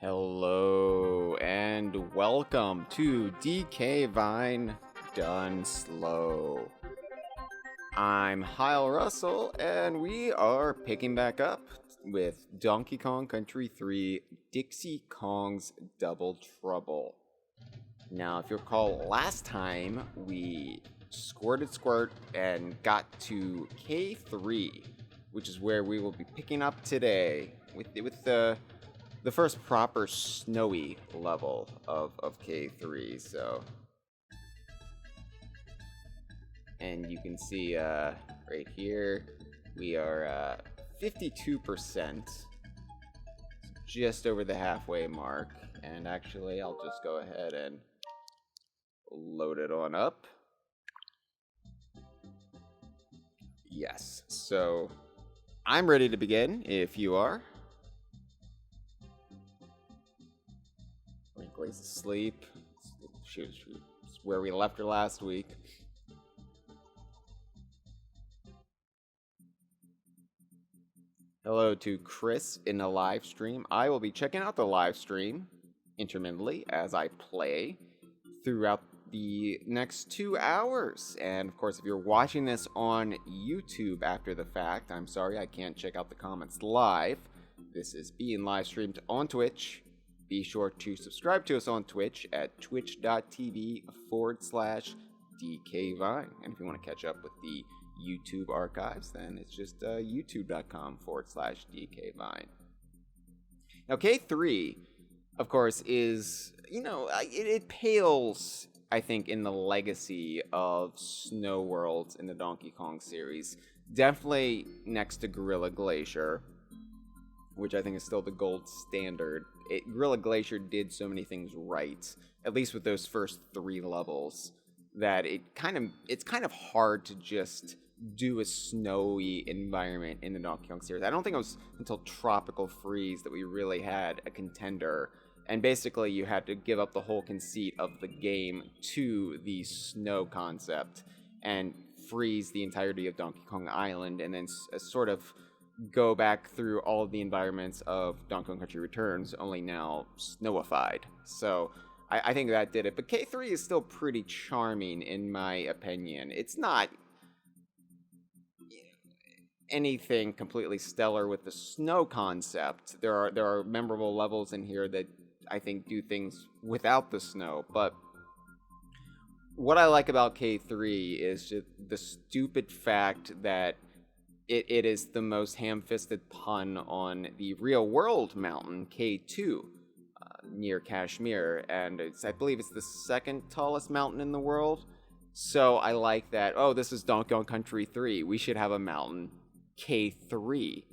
Hello and welcome to DK Vine Done Slow. I'm Hyle Russell and we are picking back up with Donkey Kong Country 3 Dixie Kong's Double Trouble. Now, if you recall, last time we squirt and got to K3, which is where we will be picking up today with the first proper snowy level of K3, so. And you can see right here, we are 52%, just over the halfway mark. And actually, I'll just go ahead and load it on up. Yes, so I'm ready to begin, if you are. Wrinkly's asleep. Shoot, it's where we left her last week. Hello to Chris in the live stream. I will be checking out the live stream intermittently as I play throughout the next 2 hours. And of course, if you're watching this on YouTube after the fact, I'm sorry I can't check out the comments live. This is being live streamed on Twitch. Be sure to subscribe to us on Twitch at twitch.tv/DKVine. And if you want to catch up with the YouTube archives, then it's just youtube.com/DKVine. Now, K3, of course, is, it pales, I think, in the legacy of Snow Worlds in the Donkey Kong series. Definitely next to Gorilla Glacier, which I think is still the gold standard. Gorilla Glacier did so many things right, at least with those first 3 levels, that it's kind of hard to just do a snowy environment in the Donkey Kong series. I don't think it was until Tropical Freeze that we really had a contender, and basically you had to give up the whole conceit of the game to the snow concept and freeze the entirety of Donkey Kong Island, and then sort of go back through all of the environments of Donkey Kong Country Returns, only now snowified. So I think that did it. But K3 is still pretty charming, in my opinion. It's not anything completely stellar with the snow concept. There are memorable levels in here that I think do things without the snow. But what I like about K3 is just the stupid fact that it is the most ham-fisted pun on the real-world mountain, K2, near Kashmir, and I believe it's the second tallest mountain in the world. So I like that. Oh, this is Donkey Kong Country 3. We should have a mountain, K3.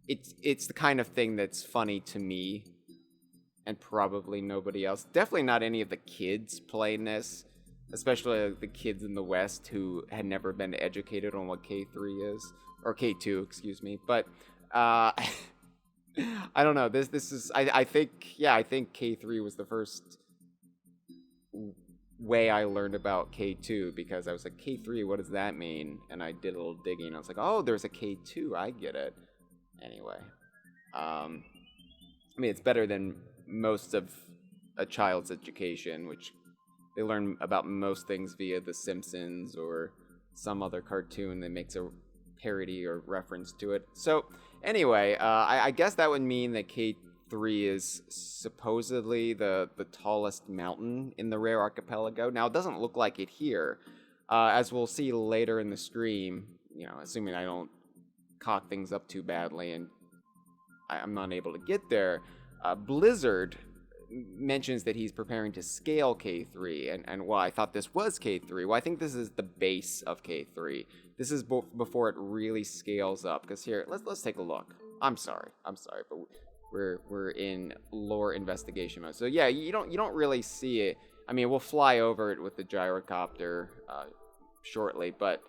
It's the kind of thing that's funny to me, and probably nobody else. Definitely not any of the kids playing this. Especially the kids in the West who had never been educated on what K3 is, or K2, excuse me. But I don't know. This is I think K3 was the first way I learned about K2, because I was like, K3, what does that mean? And I did a little digging. I was like, oh, there's a K2. I get it. Anyway, I mean, it's better than most of a child's education, which they learn about most things via The Simpsons or some other cartoon that makes a parody or reference to it. So, anyway, I guess that would mean that K3 is supposedly the tallest mountain in the Rare Archipelago. Now, it doesn't look like it here. As we'll see later in the stream, assuming I don't cock things up too badly and I'm not able to get there, Blizzard mentions that he's preparing to scale K3, and well, I thought this was K3. Well, I think this is the base of K3. This is before it really scales up. Because here, let's take a look. I'm sorry, but we're in lore investigation mode. So yeah, you don't really see it. I mean, we'll fly over it with the gyrocopter shortly, but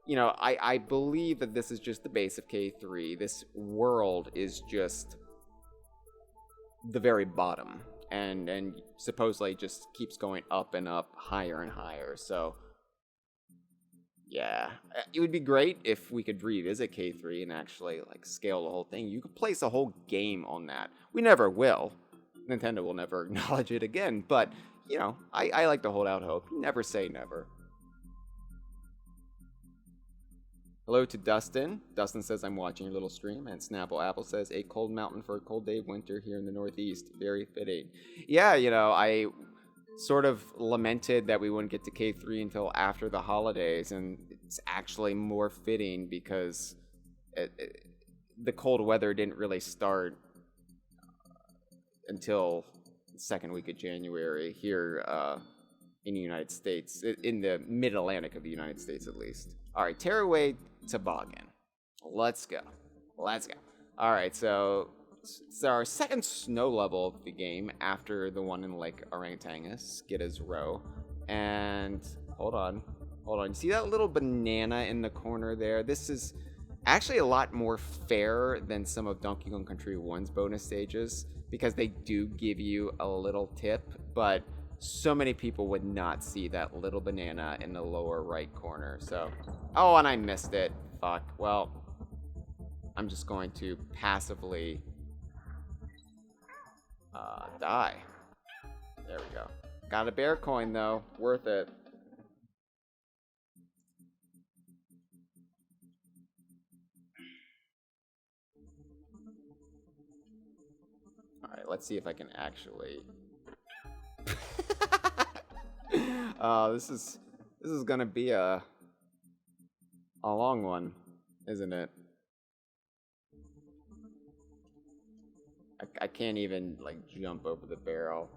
I believe that this is just the base of K3. This world is just the very bottom. And supposedly just keeps going up and up, higher and higher. So, Yeah, it would be great if we could revisit K3 and actually like scale the whole thing. You could place a whole game on that. We never will. Nintendo will never acknowledge it again, but you know, I like to hold out hope. Never say never. Hello to Dustin. Dustin says, I'm watching your little stream. And Snapple Apple says, a cold mountain for a cold day of winter here in the Northeast. Very fitting. Yeah, you know, I sort of lamented that we wouldn't get to K3 until after the holidays. And it's actually more fitting because the cold weather didn't really start until the second week of January here in the United States. In the mid-Atlantic of the United States, at least. All right, Taraway toboggan. Let's go. Let's go. All right, so it's our second snow level of the game after the one in Lake Orangutangus, Skidda's Row. And hold on. You see that little banana in the corner there? This is actually a lot more fair than some of Donkey Kong Country 1's bonus stages because they do give you a little tip, but so many people would not see that little banana in the lower right corner. So, oh, and I missed it. Fuck. Well, I'm just going to passively die. There we go. Got a bear coin, though. Worth it. Alright, let's see if I can actually... this is gonna be a long one, isn't it? I can't even like jump over the barrel.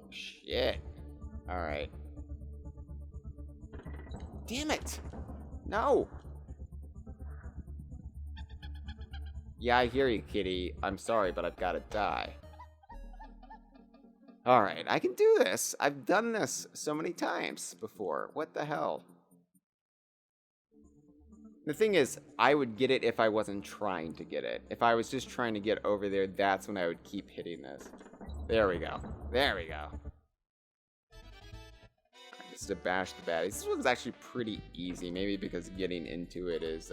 Shit. All right. Damn it! No. Yeah, I hear you, kitty. I'm sorry, but I've got to die. Alright, I can do this. I've done this so many times before. What the hell? The thing is, I would get it if I wasn't trying to get it. If I was just trying to get over there, that's when I would keep hitting this. There we go. There we go. Just to bash the baddies. This one's actually pretty easy. Maybe because getting into it is,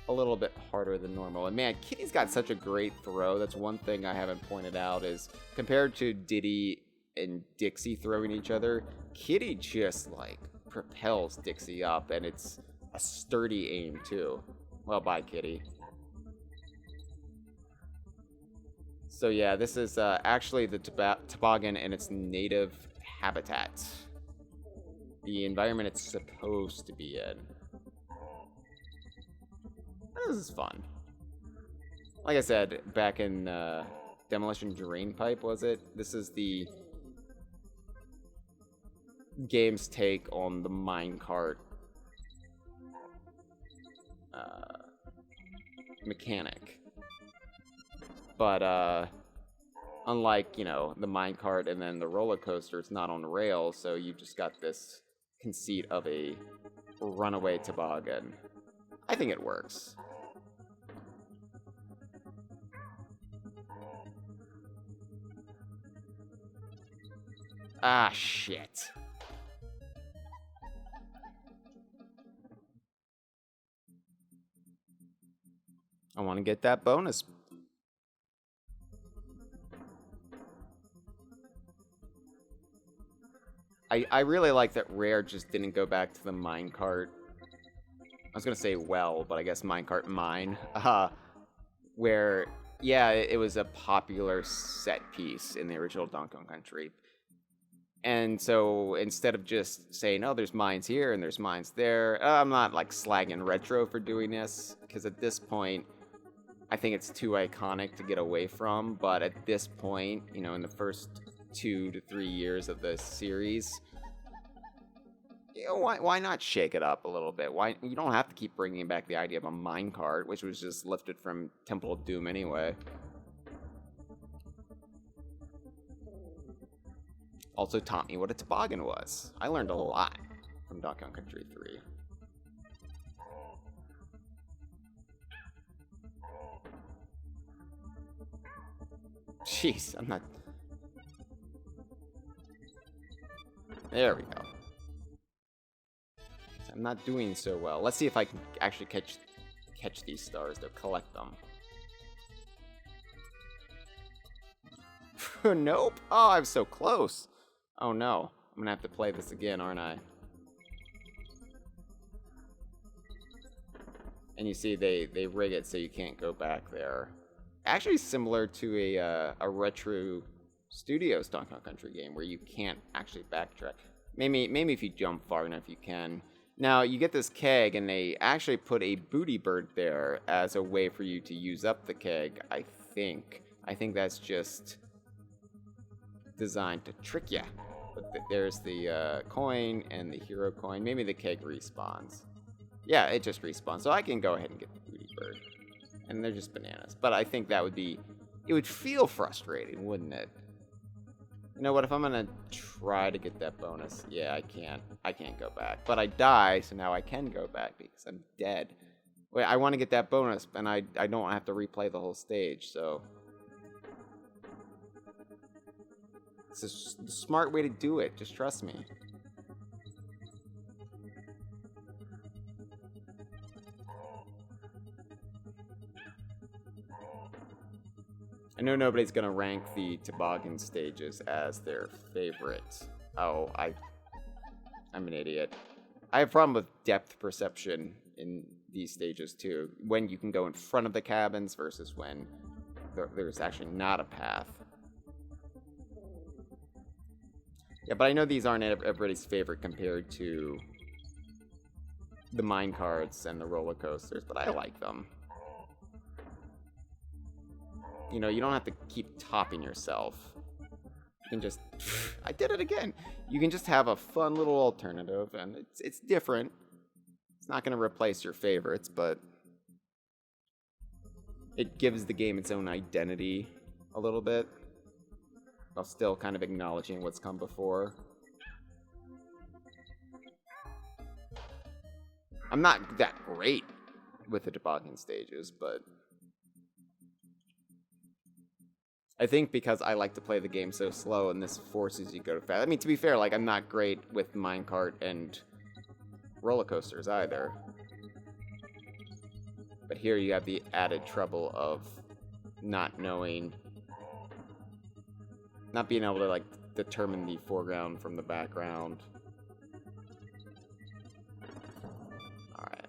a little bit harder than normal. And man, Kitty's got such a great throw. That's one thing I haven't pointed out is compared to Diddy and Dixie throwing each other, Kitty just like propels Dixie up, and it's a sturdy aim too. Well, bye, Kitty. So yeah, this is actually the toboggan in its native habitat. The environment it's supposed to be in. This is fun. Like I said, back in Demolition Drain Pipe, was it? This is the game's take on the minecart mechanic. But unlike, you know, the minecart and then the roller coaster, it's not on rails, so you just got this conceit of a runaway toboggan. I think it works. Ah, shit. I want to get that bonus. I really like that Rare just didn't go back to the minecart. I was going to say well, but I guess minecart mine. Where, yeah, it was a popular set piece in the original Donkey Kong Country. And so instead of just saying, oh, there's mines here and there's mines there, I'm not like slagging Retro for doing this, because at this point, I think it's too iconic to get away from. But at this point, you know, in the first 2 to 3 years of the series, you know, why not shake it up a little bit? Why you don't have to keep bringing back the idea of a minecart, which was just lifted from Temple of Doom anyway. Also taught me what a toboggan was. I learned a lot from Donkey Kong Country 3. Jeez, I'm not... There we go. So I'm not doing so well. Let's see if I can actually catch these stars, to collect them. Nope. Oh, I was so close. Oh no. I'm gonna have to play this again, aren't I? And you see they rig it so you can't go back there. Actually similar to a retro Studios Donkey Kong Country game where you can't actually backtrack. Maybe if you jump far enough you can. Now you get this keg and they actually put a booty bird there as a way for you to use up the keg, I think. I think that's just designed to trick you. But there's the coin and the hero coin. Maybe the keg respawns. Yeah, it just respawns. So I can go ahead and get the booty bird. And they're just bananas. But I think that would be... It would feel frustrating, wouldn't it? You know what? If I'm going to try to get that bonus... Yeah, I can't. I can't go back. But I die, so now I can go back because I'm dead. Wait, I want to get that bonus, and I don't have to replay the whole stage, so... It's the smart way to do it. Just trust me. I know nobody's gonna rank the toboggan stages as their favorite. Oh, I'm an idiot. I have a problem with depth perception in these stages too. When you can go in front of the cabins versus when there's actually not a path. Yeah, but I know these aren't everybody's favorite compared to the mine carts and the roller coasters, but I like them. You know, you don't have to keep topping yourself. You can just... I did it again! You can just have a fun little alternative, and it's different. It's not going to replace your favorites, but... it gives the game its own identity a little bit, while still kind of acknowledging what's come before. I'm not that great with the toboggan stages, but... I think because I like to play the game so slow and this forces you to go fast. I mean, to be fair, like, I'm not great with minecart and roller coasters either. But here you have the added trouble of not knowing, not being able to, like, determine the foreground from the background. Alright.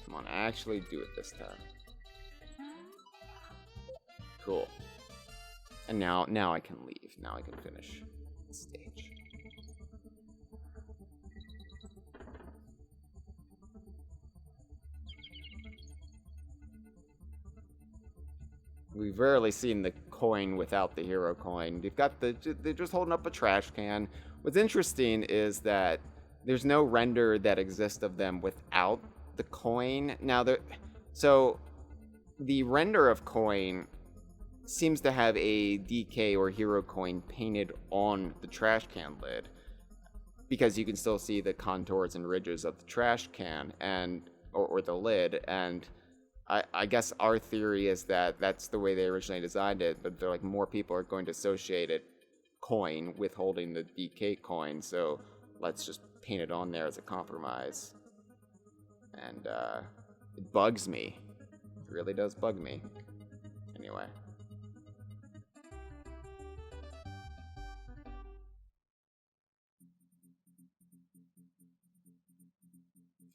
Come on, actually do it this time. Cool. And now I can leave. Now I can finish the stage. We've rarely seen the coin without the hero coin. They're just holding up a trash can. What's interesting is that there's no render that exists of them without the coin. Now, so the render of coin seems to have a DK or hero coin painted on the trash can lid, because you can still see the contours and ridges of the trash can and or the lid. And I guess our theory is that that's the way they originally designed it, but they're like, more people are going to associate it coin with holding the DK coin, so let's just paint it on there as a compromise. And it bugs me. It really does bug me. Anyway.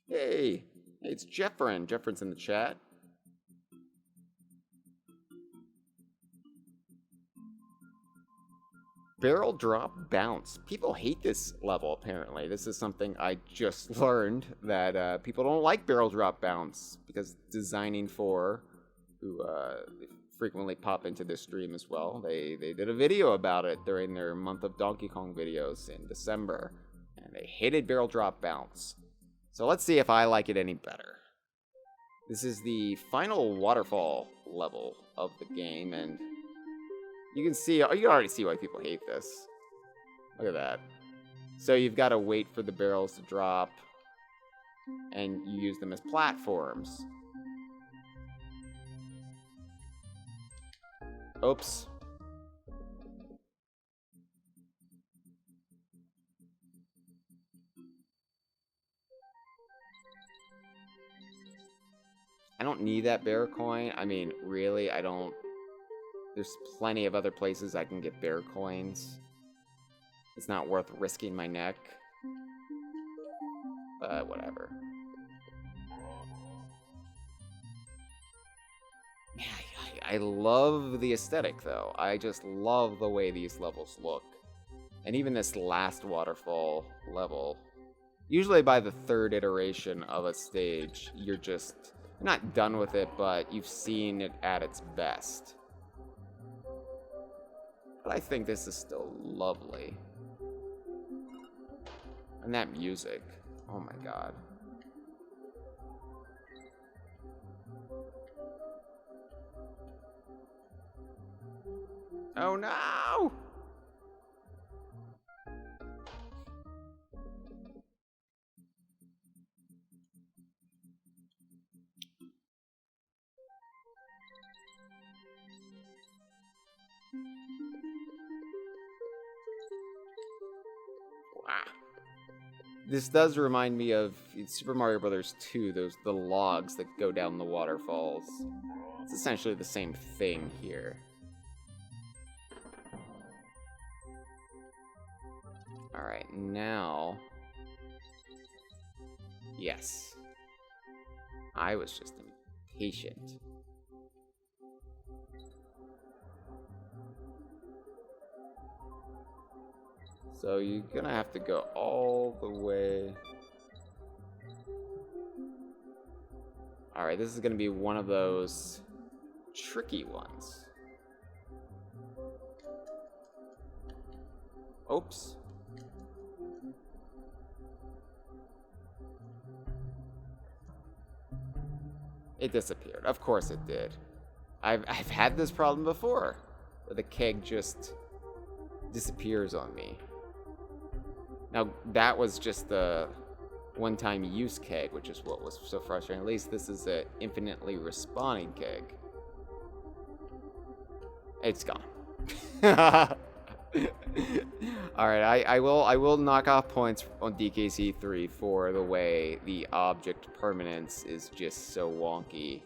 Hey, it's Jeffrin. Jeffrin's in the chat. Barrel drop bounce. People hate this level, apparently. This is something I just learned, that people don't like barrel drop bounce, because designing for, who frequently pop into this stream as well, they did a video about it during their month of Donkey Kong videos in December, and they hated barrel drop bounce. So let's see if I like it any better. This is the final waterfall level of the game, and you can see, you can already see why people hate this. Look at that. So you've got to wait for the barrels to drop, and you use them as platforms. Oops. I don't need that bear coin. I mean, really, I don't... There's plenty of other places I can get bear coins. It's not worth risking my neck. But whatever. I love the aesthetic, though. I just love the way these levels look. And even this last waterfall level. Usually by the third iteration of a stage, you're not done with it, but you've seen it at its best. But I think this is still lovely. And that music. Oh my god. Oh no! This does remind me of Super Mario Bros. 2, the logs that go down the waterfalls. It's essentially the same thing here. Alright, now... Yes. I was just impatient. So you're gonna have to go all the way. Alright, this is gonna be one of those tricky ones. Oops. It disappeared. Of course it did. I've had this problem before, where the keg just disappears on me. Now, that was just the one-time use keg, which is what was so frustrating. At least this is an infinitely respawning keg. It's gone. Alright, I will knock off points on DKC3 for the way the object permanence is just so wonky.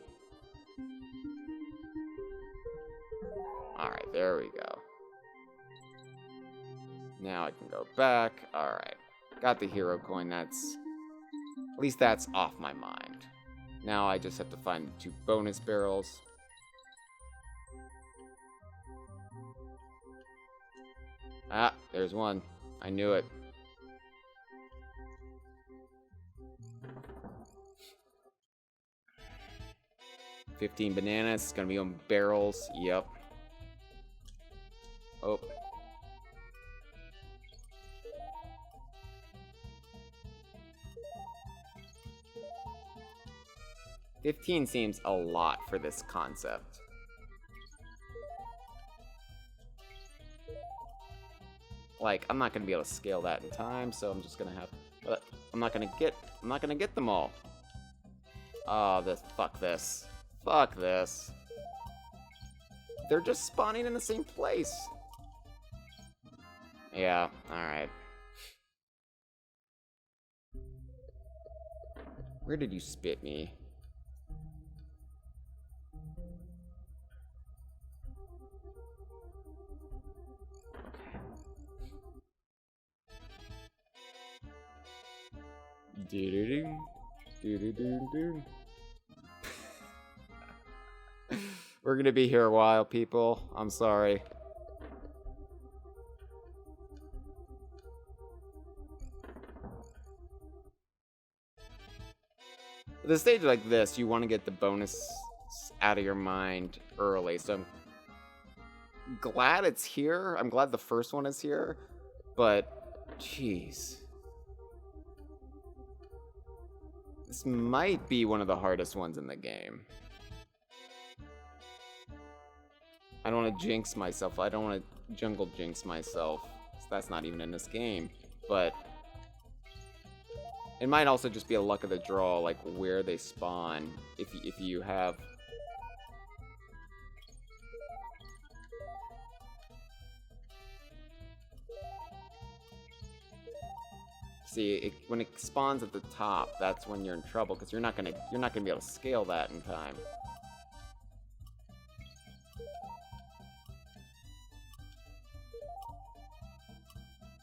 Alright, there we go. Now I can go back. Alright. Got the hero coin. At least that's off my mind. Now I just have to find the 2 bonus barrels. Ah, there's one. I knew it. $15 bananas. It's gonna be on barrels. Yep. Oh. $15 seems a lot for this concept. Like, I'm not gonna be able to scale that in time, so I'm just gonna have. But I'm not gonna get them all. Oh, fuck this. Fuck this. They're just spawning in the same place. Yeah. All right. Where did you spit me? Do-do-do. Do-do-do-do. We're gonna be here a while, people. I'm sorry. With a stage like this, you want to get the bonus out of your mind early, so I'm glad it's here. I'm glad the first one is here, but jeez. This might be one of the hardest ones in the game. I don't want to jinx myself. I don't want to jungle jinx myself. That's not even in this game. But it might also just be a luck of the draw, like where they spawn. If you have... See, when it spawns at the top, that's when you're in trouble because you're not gonna be able to scale that in time.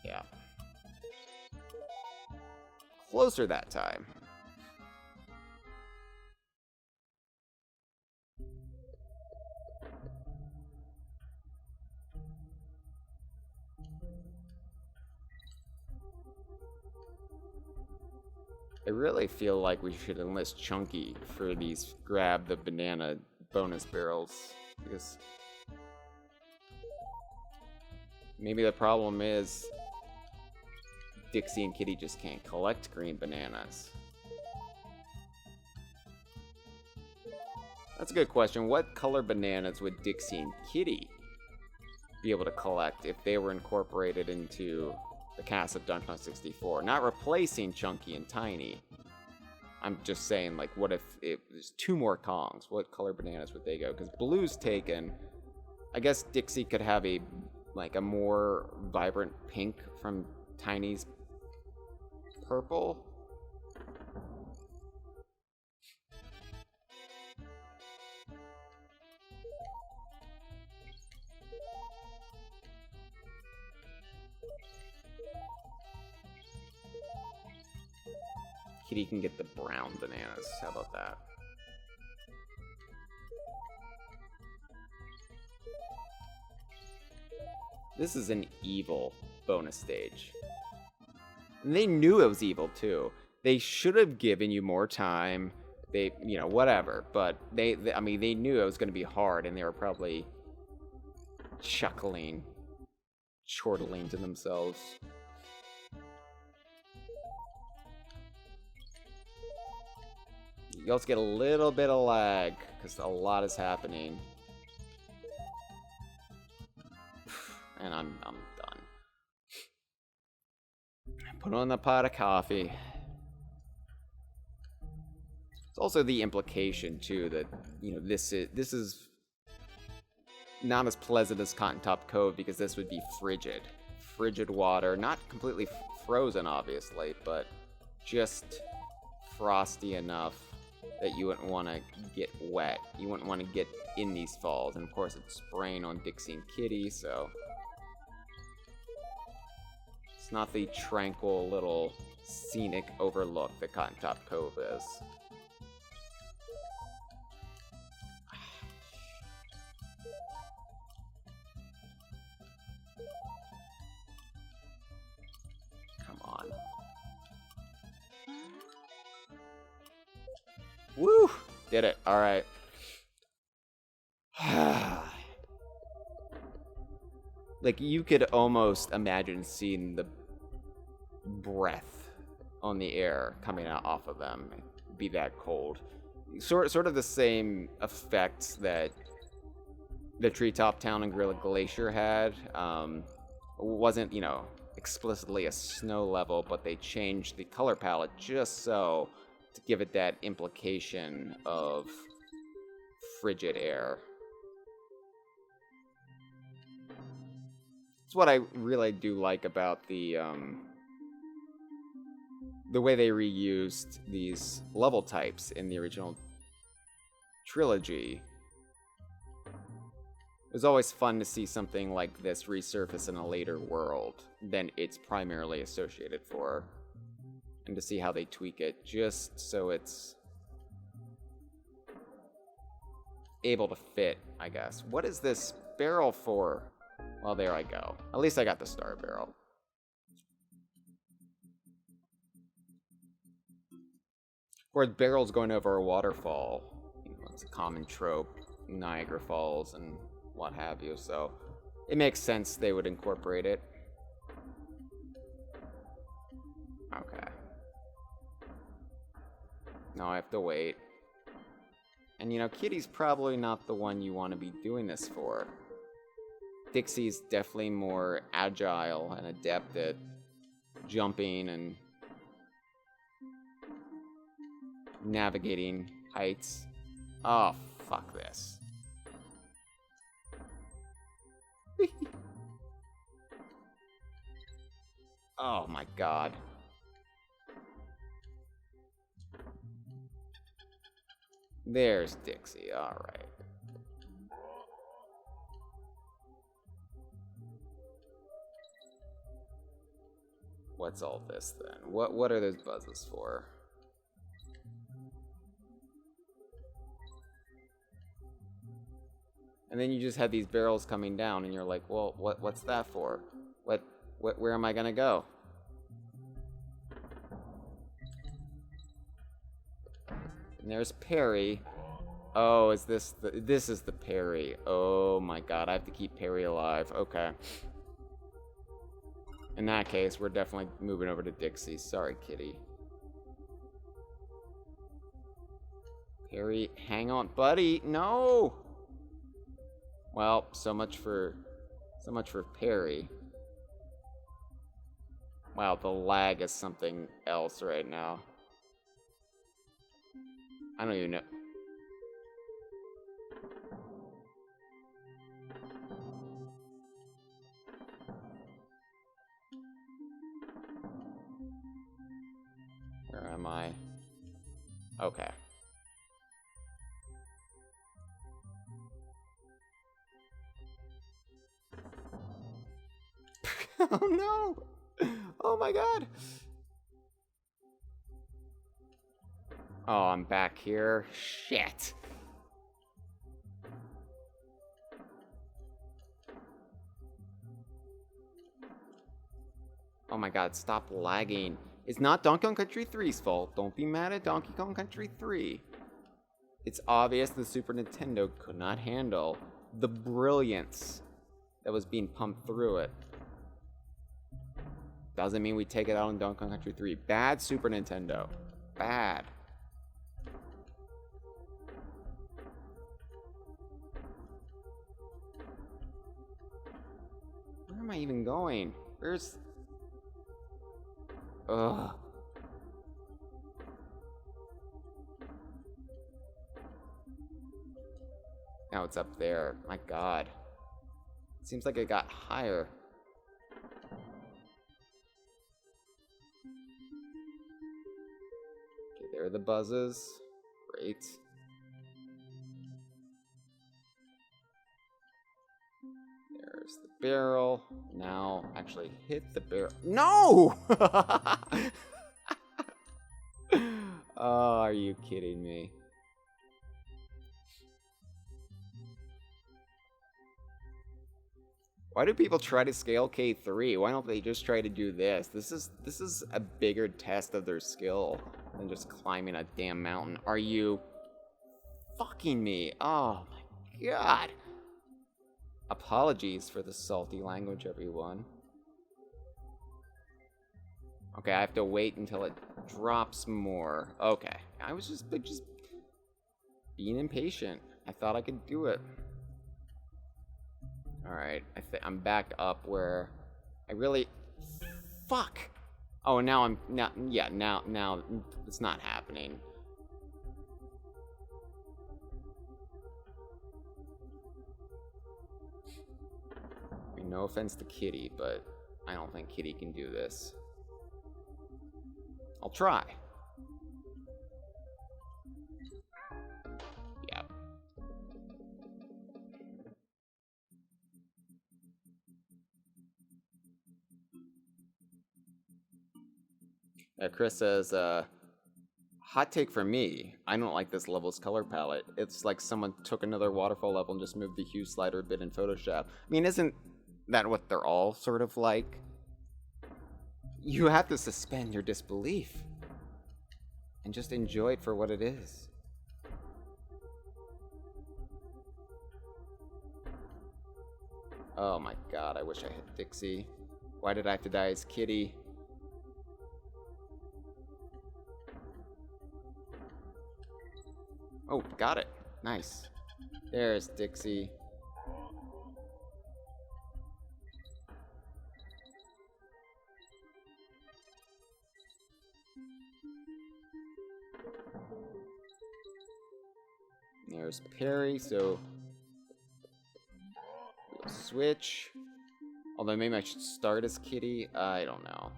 Yeah. Closer that time. I really feel like we should enlist Chunky for these grab the banana bonus barrels, because maybe the problem is Dixie and Kitty just can't collect green bananas. That's a good question. What color bananas would Dixie and Kitty be able to collect if they were incorporated into the cast of Donkey Kong 64? Not replacing Chunky and Tiny. I'm just saying, like, what if there's 2 more Kongs? What color bananas would they go? Because blue's taken. I guess Dixie could have a more vibrant pink from Tiny's purple. Kitty can get the brown bananas. How about that? This is an evil bonus stage. And they knew it was evil too. They should have given you more time. They, whatever. But they knew it was going to be hard, and they were probably chuckling, chortling to themselves. You also get a little bit of lag, because a lot is happening. And I'm done. Put on the pot of coffee. It's also the implication, too, that, this is not as pleasant as Cotton Top Cove, because this would be frigid. Frigid water. Not completely frozen, obviously, but just frosty enough that you wouldn't want to get wet. You wouldn't want to get in these falls. And of course it's spraying on Dixie and Kitty, so it's not the tranquil little scenic overlook that Cotton Top Cove is. Come on. Woo! Did it. Alright. Like, you could almost imagine seeing the breath on the air coming out off of them. It'd be that cold. Sort of the same effects that the Treetop Town and Gorilla Glacier had. Wasn't, explicitly a snow level, but they changed the color palette just so to give it that implication of frigid air. It's what I really do like about the way they reused these level types in the original trilogy. It was always fun to see something like this resurface in a later world than it's primarily associated for. And to see how they tweak it, just so it's able to fit, I guess. What is this barrel for? Well, there I go. At least I got the star barrel. Or barrels going over a waterfall. It's a common trope. Niagara Falls and what have you, so it makes sense they would incorporate it. Okay. Now I have to wait. And Kitty's probably not the one you want to be doing this for. Dixie's definitely more agile and adept at jumping and navigating heights. Oh, fuck this. Oh my god. There's Dixie. Alright. What's all this then? What are those buzzes for? And then you just had these barrels coming down, and you're like, well, what's that for? Where am I gonna go? And there's Perry. Oh, is this this is the Perry. Oh my god, I have to keep Perry alive. Okay. In that case, we're definitely moving over to Dixie. Sorry, kitty. Perry, hang on, buddy. No. Well, so much for Perry. Wow, the lag is something else right now. I don't even know. Where am I? Okay. Oh no! Oh my god! Oh, I'm back here. Shit! Oh my god, stop lagging. It's not Donkey Kong Country 3's fault. Don't be mad at Donkey Kong Country 3. It's obvious the Super Nintendo could not handle the brilliance that was being pumped through it. Doesn't mean we take it out on Donkey Kong Country 3. Bad Super Nintendo. Bad. Where am I even going? Where's... Ugh. Now it's up there. My god. It seems like it got higher. Okay, there are the buzzes. Great. There's the barrel. Now, actually hit the barrel. No! Oh, are you kidding me? Why do people try to scale K3? Why don't they just try to do this? This is a bigger test of their skill than just climbing a damn mountain. Are you fucking me? Oh my god. Apologies for the salty language, everyone. Okay, I have to wait until it drops more. Okay, I was just being impatient. I thought I could do it. Alright, I'm back up where I really... Fuck! Oh, now I'm... Now it's not happening. I mean, no offense to Kitty, but I don't think Kitty can do this. I'll try. Chris says, hot take for me, I don't like this level's color palette. It's like someone took another waterfall level and just moved the hue slider a bit in Photoshop. I mean, isn't that what they're all sort of like? You have to suspend your disbelief and just enjoy it for what it is. Oh my god, I wish I had Dixie. Why did I have to die as Kitty? Oh, got it. Nice. There's Dixie. There's Perry, so we'll switch. Although maybe I should start as Kitty. I don't know.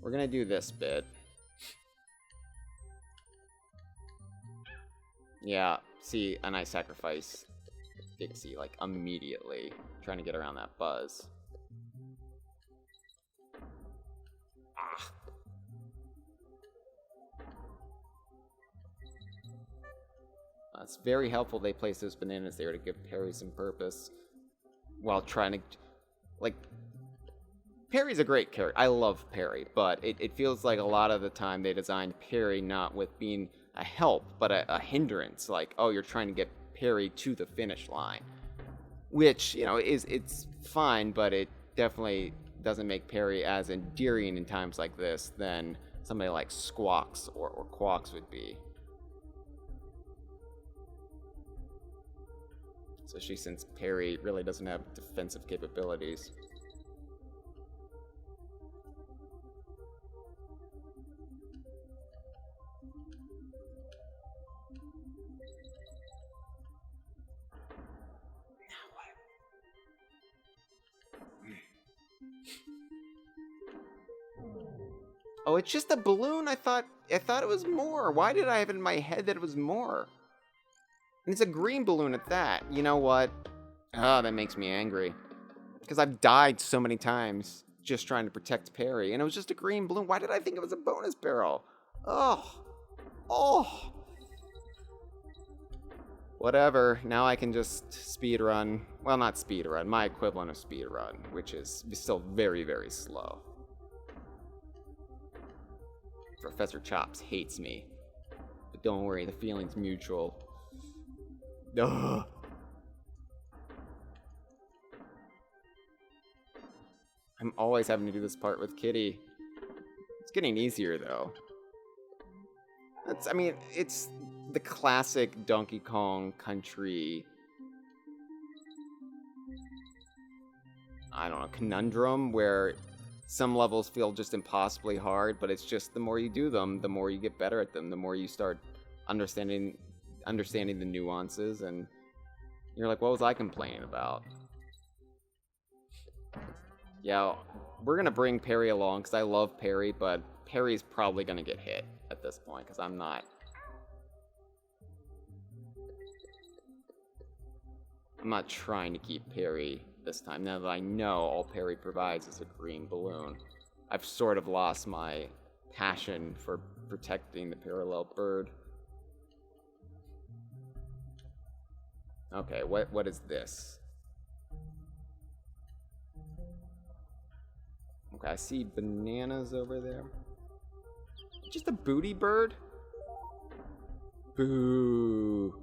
We're gonna do this bit. Yeah, see, and I sacrifice Dixie, like, immediately, trying to get around that buzz. Ah. It's very helpful they place those bananas there to give Perry some purpose while trying to, like, Perry's a great character. I love Perry, but it feels like a lot of the time they designed Perry not with being a help, but a hindrance. Like, oh, you're trying to get Perry to the finish line, which, you know, it's fine, but it definitely doesn't make Perry as endearing in times like this than somebody like Squawks or Quawks would be. Especially since Perry really doesn't have defensive capabilities. Oh, it's just a balloon? I thought it was more. Why did I have it in my head that it was more? And it's a green balloon at that. You know what? Oh, that makes me angry. Because I've died so many times just trying to protect Perry, and it was just a green balloon. Why did I think it was a bonus barrel? Oh. Oh. Whatever. Now I can just speedrun. Well, not speedrun. My equivalent of speedrun, which is still very, very slow. Professor Chops hates me. But don't worry, the feeling's mutual. Ugh. I'm always having to do this part with Kitty. It's getting easier, though. I mean, it's the classic Donkey Kong Country, I don't know, conundrum, where some levels feel just impossibly hard, but it's just the more you do them, the more you get better at them, the more you start understanding the nuances, and you're like, what was I complaining about? Yeah, we're gonna bring Perry along, because I love Perry, but Perry's probably gonna get hit at this point, because I'm not trying to keep Perry this time, now that I know all Perry provides is a green balloon. I've sort of lost my passion for protecting the parallel bird. Okay, what is this? Okay, I see bananas over there. Just a booty bird? Booty.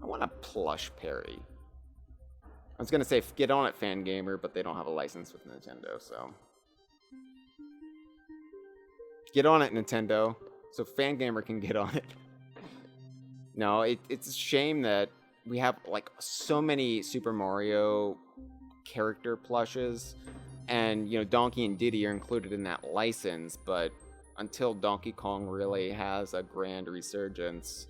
I want a plush Perry. I was gonna say get on it, Fangamer, but they don't have a license with Nintendo, so get on it, Nintendo, so Fangamer can get on it. No, it's a shame that we have like so many Super Mario character plushes, and you know Donkey and Diddy are included in that license, but until Donkey Kong really has a grand resurgence,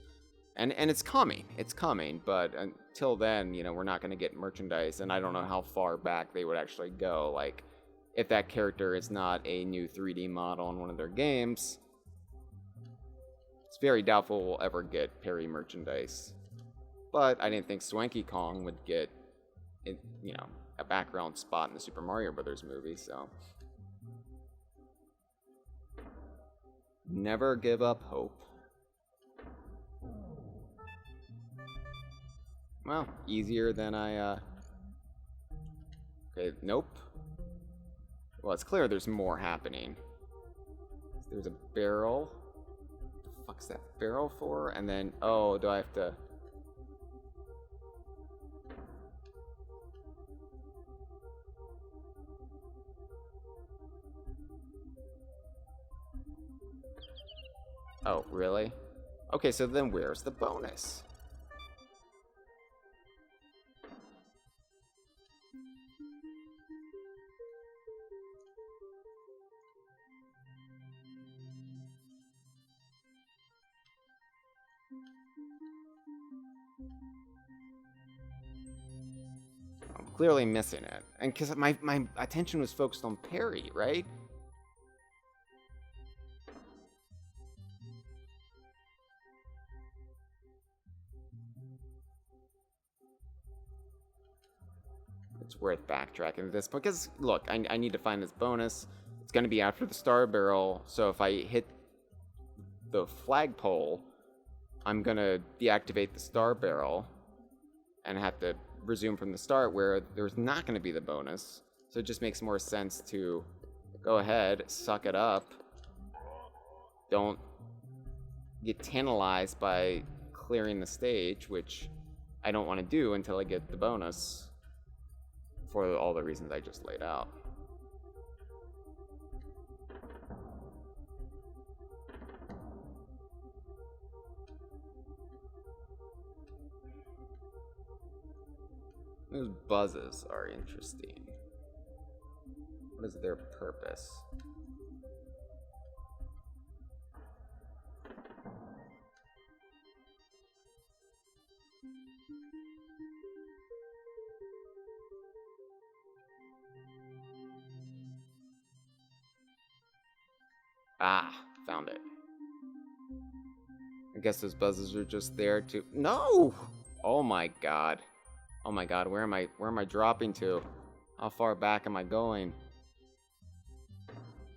and it's coming, but until then, you know, we're not going to get merchandise, and I don't know how far back they would actually go. Like, if that character is not a new 3D model in one of their games, it's very doubtful we'll ever get Perry merchandise. But I didn't think Swanky Kong would get, you know, a background spot in the Super Mario Brothers movie, so never give up hope. Well, easier than I, Okay, nope. Well, it's clear there's more happening. There's a barrel. What the fuck's that barrel for? And then, oh, do I have to... Oh, really? Okay, so then where's the bonus? clearly missing it. And because my attention was focused on parry, right? It's worth backtracking at this point. Because, look, I need to find this bonus. It's going to be after the star barrel. So if I hit the flagpole, I'm going to deactivate the star barrel and have to resume from the start where there's not going to be the bonus. So it just makes more sense to go ahead, suck it up. Don't get tantalized by clearing the stage, which I don't want to do until I get the bonus for all the reasons I just laid out. Those buzzes are interesting. What is their purpose? Ah, found it. I guess those buzzes are just there to... No! Oh my god. Oh my god, where am I dropping to? How far back am I going?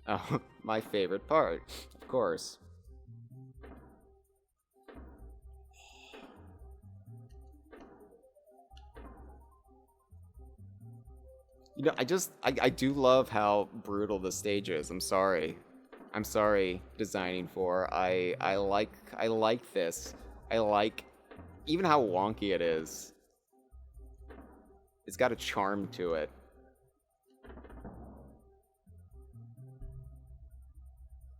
Oh, my favorite part, of course. You know, I do love how brutal the stage is. I'm sorry, Designing 4. I like this. I like even how wonky it is. It's got a charm to it.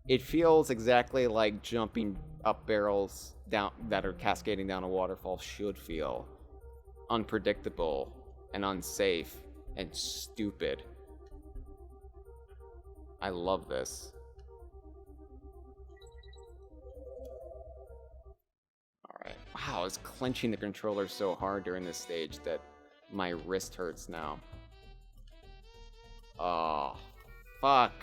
It feels exactly like jumping up barrels down that are cascading down a waterfall should feel. Unpredictable and unsafe and stupid. I love this. Alright. Wow, I was clenching the controller so hard during this stage that my wrist hurts now. Oh. Fuck.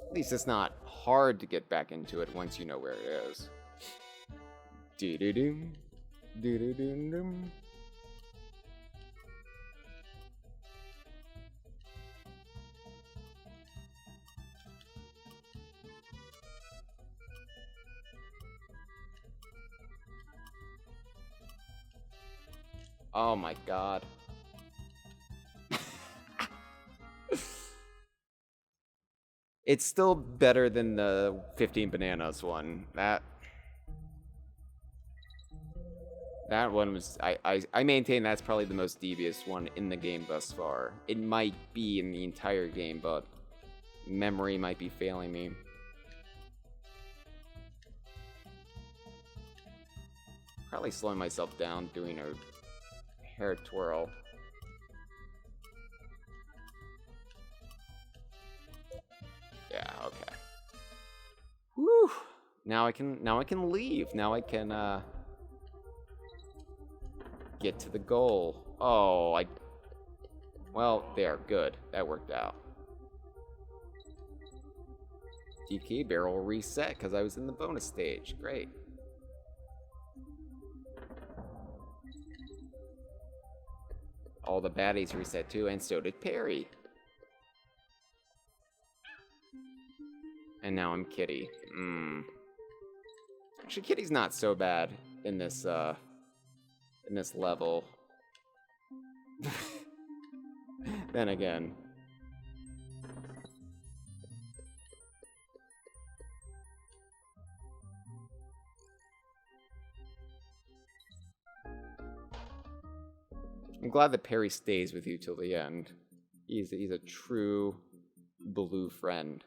At least it's not hard to get back into it once you know where it is. Doo-doo-doom. Doo-doo-doom-doom. Oh my god. It's still better than the 15 bananas one. That one was... I maintain that's probably the most devious one in the game thus far. It might be in the entire game, but memory might be failing me. Probably slowing myself down doing a hair twirl. Yeah, okay. Whew. Now I can leave. Now I can get to the goal. Oh, well, there, good. That worked out. DK barrel reset because I was in the bonus stage. Great. All the baddies reset too, and so did Perry. And now I'm Kitty. Actually, Kitty's not so bad in this level. Then again. I'm glad that Perry stays with you till the end. He's a true blue friend.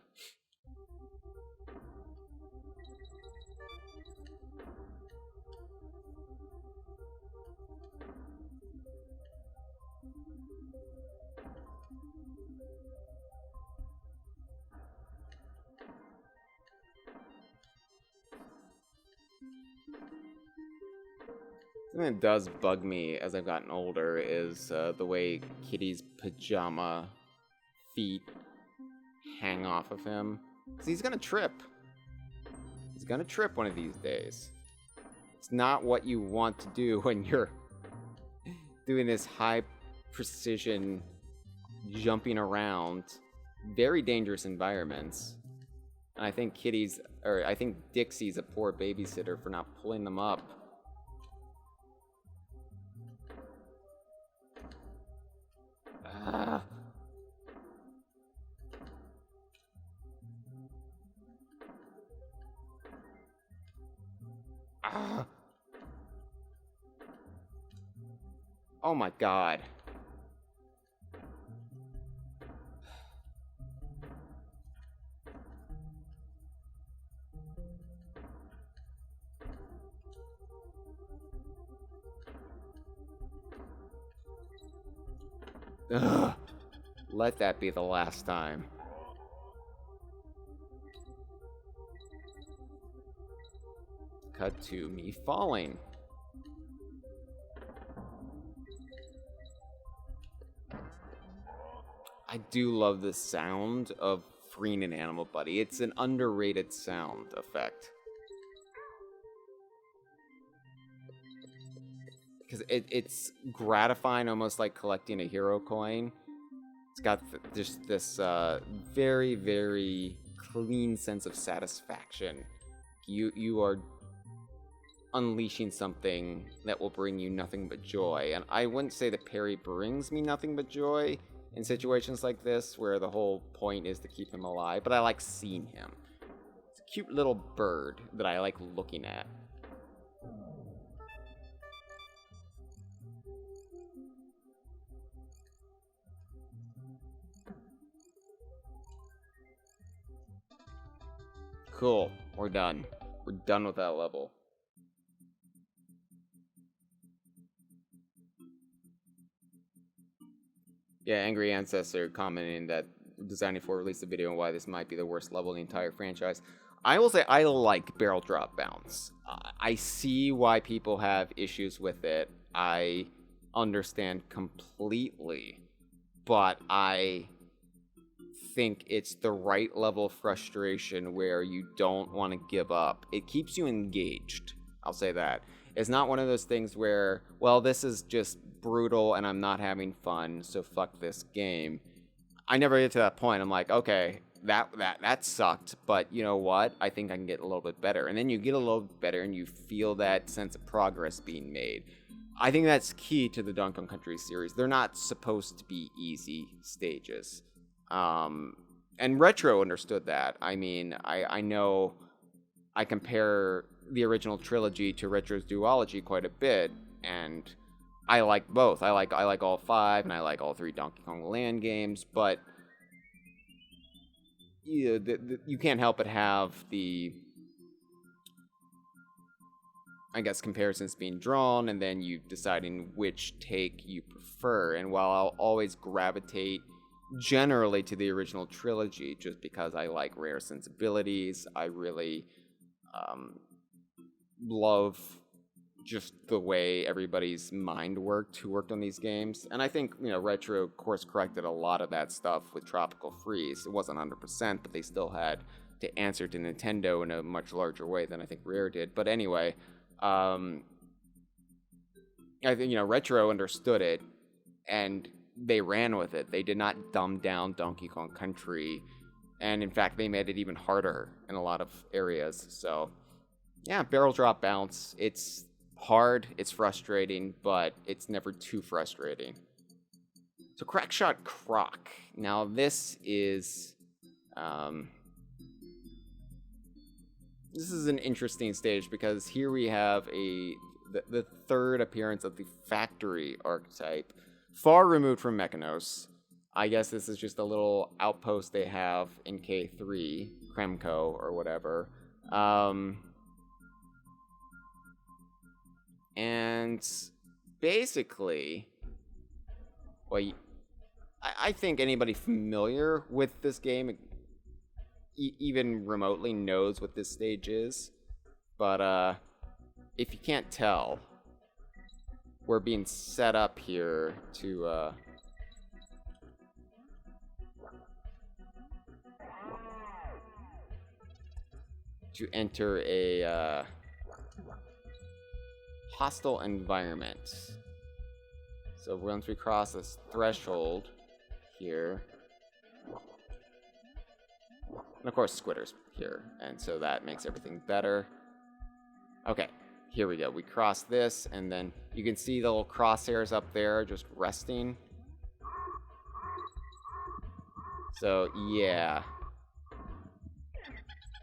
Something that does bug me as I've gotten older is the way Kitty's pajama feet hang off of him. 'Cause he's gonna trip. He's gonna trip one of these days. It's not what you want to do when you're doing this high precision jumping around very dangerous environments. And I think Dixie's a poor babysitter for not pulling them up. Ah. Ah. Oh my god. Ugh. Let that be the last time. Cut to me falling. I do love the sound of freeing an animal buddy. It's an underrated sound effect. Because it's gratifying, almost like collecting a hero coin. It's got just this very, very clean sense of satisfaction. You are unleashing something that will bring you nothing but joy. And I wouldn't say that Perry brings me nothing but joy in situations like this, where the whole point is to keep him alive, but I like seeing him. It's a cute little bird that I like looking at. Cool. We're done. We're done with that level. Yeah, Angry Ancestor commenting that Designing for released a video on why this might be the worst level in the entire franchise. I will say I like barrel drop bounce. I see why people have issues with it. I understand completely. But I think it's the right level of frustration where you don't want to give up. It keeps you engaged. I'll say that. It's not one of those things where, well, this is just brutal and I'm not having fun, so fuck this game. I never get to that point. I'm like, okay, that sucked, but you know what? I think I can get a little bit better. And then you get a little bit better and you feel that sense of progress being made. I think that's key to the Donkey Kong Country series. They're not supposed to be easy stages. And Retro understood that. I mean, I know I compare the original trilogy to Retro's duology quite a bit, and I like both. I like all 5, and I like all 3 Donkey Kong Land games, but you can't help but have the, I guess, comparisons being drawn, and then you deciding which take you prefer. And while I'll always gravitate generally to the original trilogy, just because I like Rare sensibilities, I really love just the way everybody's mind worked who worked on these games. And I think, Retro course corrected a lot of that stuff with Tropical Freeze. It wasn't 100%, but they still had to answer to Nintendo in a much larger way than I think Rare did. But anyway, I think, Retro understood it, and they ran with it. They did not dumb down Donkey Kong Country, and in fact, they made it even harder in a lot of areas. So, yeah, barrel drop bounce. It's hard, it's frustrating, but it's never too frustrating. So, Crackshot Croc. Now, this is an interesting stage, because here we have the third appearance of the factory archetype, far removed from Mechanos. I guess this is just a little outpost they have in K3, Kremko, or whatever. And basically, well, I think anybody familiar with this game, even remotely, knows what this stage is. But if you can't tell, we're being set up here to enter a hostile environment. So once we cross this threshold here, and of course Squitter's here, and so that makes everything better. Okay, here we go. We cross this, and then you can see the little crosshairs up there just resting. So yeah.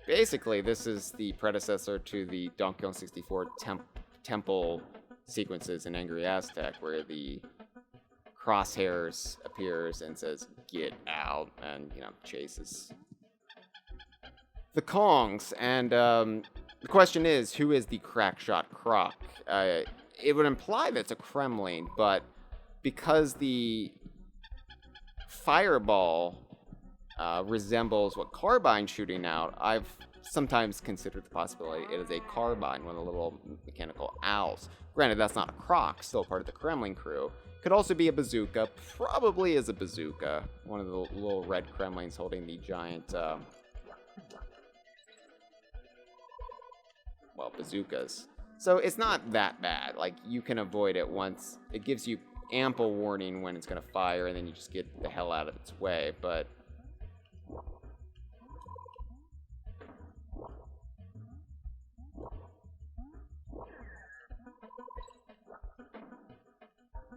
Basically, this is the predecessor to the Donkey Kong 64 temple sequences in Angry Aztec, where the crosshairs appears and says, "Get out," and, you know, chases the Kongs. And the question is, who is the crackshot croc? It would imply that it's a Kremling, but because the fireball resembles what Carbine's shooting out, I've sometimes considered the possibility it is a Carbine, one of the little mechanical owls. Granted, that's not a croc, still part of the Kremling crew. Could also be a bazooka, probably is a bazooka. One of the little red Kremlings holding the giant, well, bazookas. So it's not that bad. Like, you can avoid it once. It gives you ample warning when it's going to fire, and then you just get the hell out of its way, but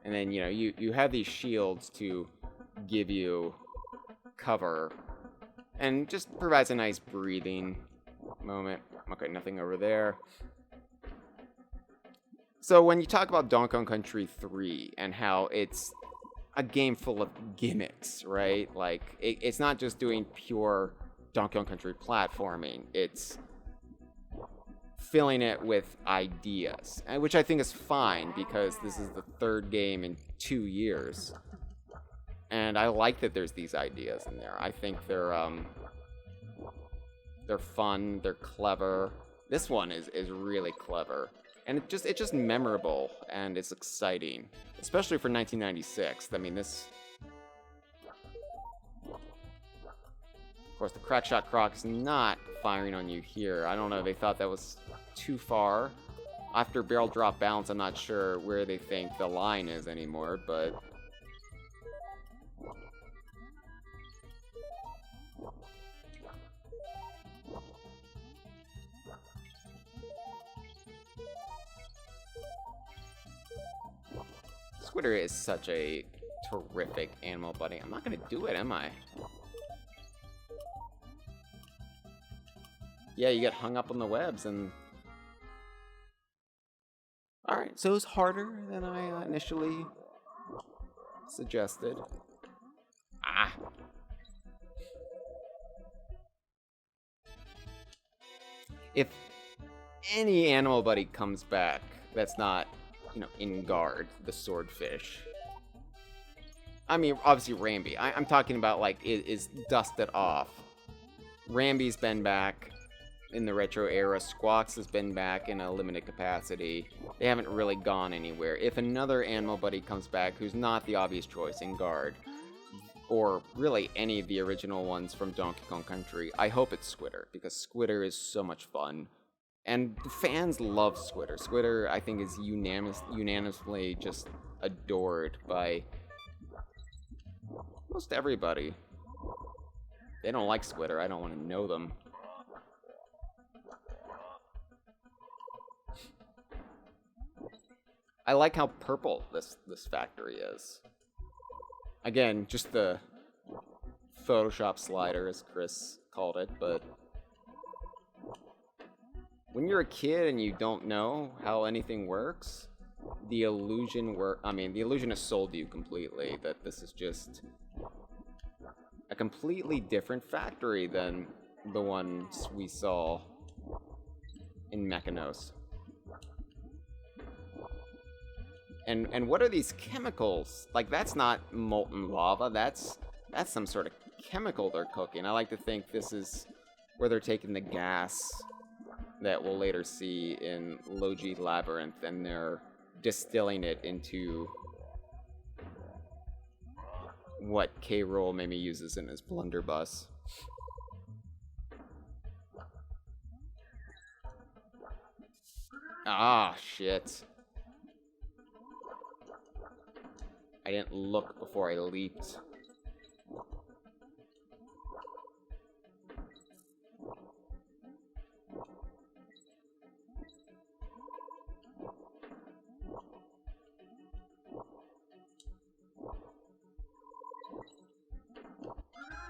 and then, you know, you have these shields to give you cover, and just provides a nice breathing moment. Okay, nothing over there. So when you talk about Donkey Kong Country 3 and how it's a game full of gimmicks, right? Like, it's not just doing pure Donkey Kong Country platforming. It's filling it with ideas, which I think is fine because this is the third game in 2 years. And I like that there's these ideas in there. I think they're fun, they're clever. This one is really clever. And it's just memorable, and it's exciting, especially for 1996. I mean, this... Of course, the crackshot croc is not firing on you here. I don't know, they thought that was too far. After barrel drop bounce, I'm not sure where they think the line is anymore, but... Squitter is such a terrific animal buddy. I'm not gonna do it, am I? Yeah, you get hung up on the webs and... Alright, so it was harder than I initially suggested. Ah! If any animal buddy comes back that's not, you know, in guard, the swordfish. I mean, obviously Rambi. I'm talking about, like, is dusted off. Rambi's been back in the retro era. Squawks has been back in a limited capacity. They haven't really gone anywhere. If another animal buddy comes back who's not the obvious choice in guard, or really any of the original ones from Donkey Kong Country, I hope it's Squitter, because Squitter is so much fun. And the fans love Squitter. Squitter, I think, is unanimously just adored by most everybody. They don't like Squitter. I don't want to know them. I like how purple this factory is. Again, just the Photoshop slider, as Chris called it, but... when you're a kid and you don't know how anything works, the illusion the illusion has sold you completely that this is just a completely different factory than the ones we saw in Mechanos. And what are these chemicals? Like, that's not molten lava, that's some sort of chemical they're cooking. I like to think this is where they're taking the gas that we'll later see in Logi Labyrinth, and they're distilling it into what K. Rool maybe uses in his blunderbuss. Ah, shit. I didn't look before I leaped.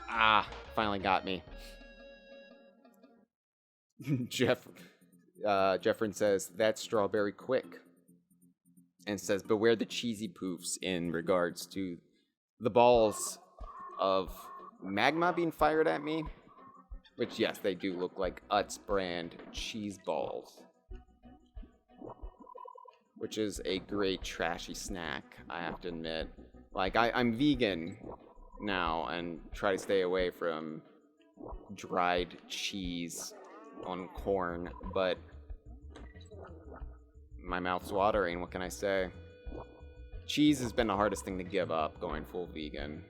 Ah, finally got me. Jeffrin says, that's strawberry quick. And says, beware the cheesy poofs in regards to the balls of magma being fired at me. Which, yes, they do look like Utz brand cheese balls. Which is a great trashy snack, I have to admit. Like, I'm vegan now and try to stay away from dried cheese on corn, but my mouth's watering, what can I say? Cheese has been the hardest thing to give up, going full vegan.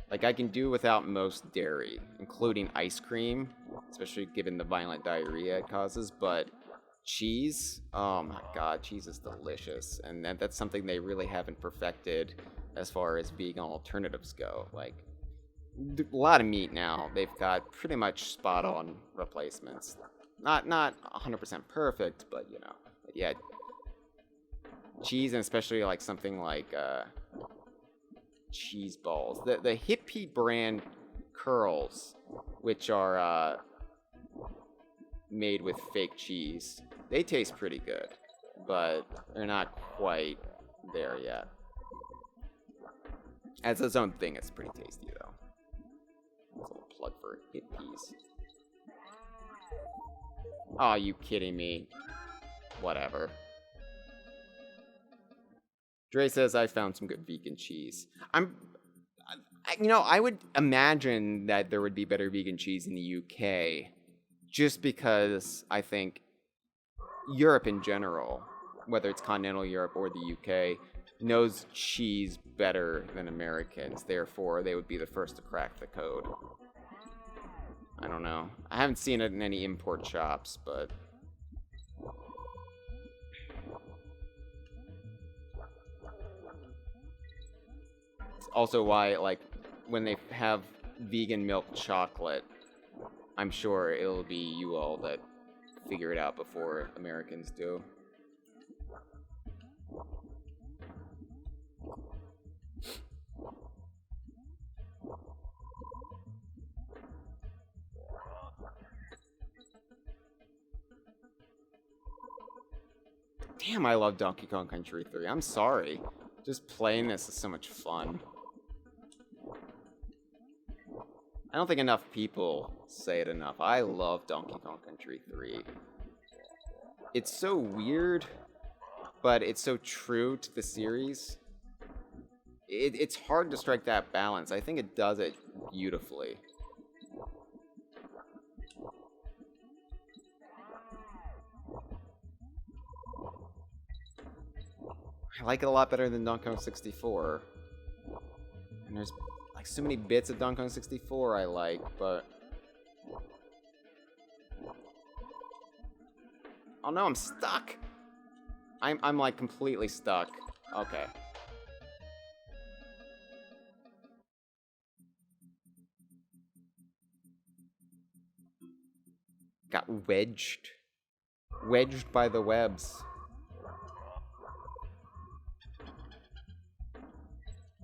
Like, I can do without most dairy, including ice cream, especially given the violent diarrhea it causes, but cheese, oh my god, cheese is delicious, and that's something they really haven't perfected as far as vegan alternatives go. Like, a lot of meat now, they've got pretty much spot-on replacements. Not 100% perfect, but, you know, yeah, cheese, and especially, like, something like, cheese balls. The Hippie brand curls, which are, made with fake cheese, they taste pretty good, but they're not quite there yet. As its own thing, it's pretty tasty, though. A little plug for Hippies. Aw, you kidding me? Whatever. Dre says, I found some good vegan cheese. I would imagine that there would be better vegan cheese in the UK, just because I think Europe in general, whether it's continental Europe or the UK, knows cheese better than Americans. Therefore, they would be the first to crack the code. I don't know. I haven't seen it in any import shops, but it's also why, like, when they have vegan milk chocolate, I'm sure it'll be you all that figure it out before Americans do. Damn, I love Donkey Kong Country 3. I'm sorry. Just playing this is so much fun. I don't think enough people say it enough. I love Donkey Kong Country 3. It's so weird, but it's so true to the series. It's hard to strike that balance. I think it does it beautifully. I like it a lot better than Donkey Kong 64. And there's like so many bits of Donkey Kong 64 I like, but oh no, I'm stuck. I'm like completely stuck. Okay. Got wedged. Wedged by the webs.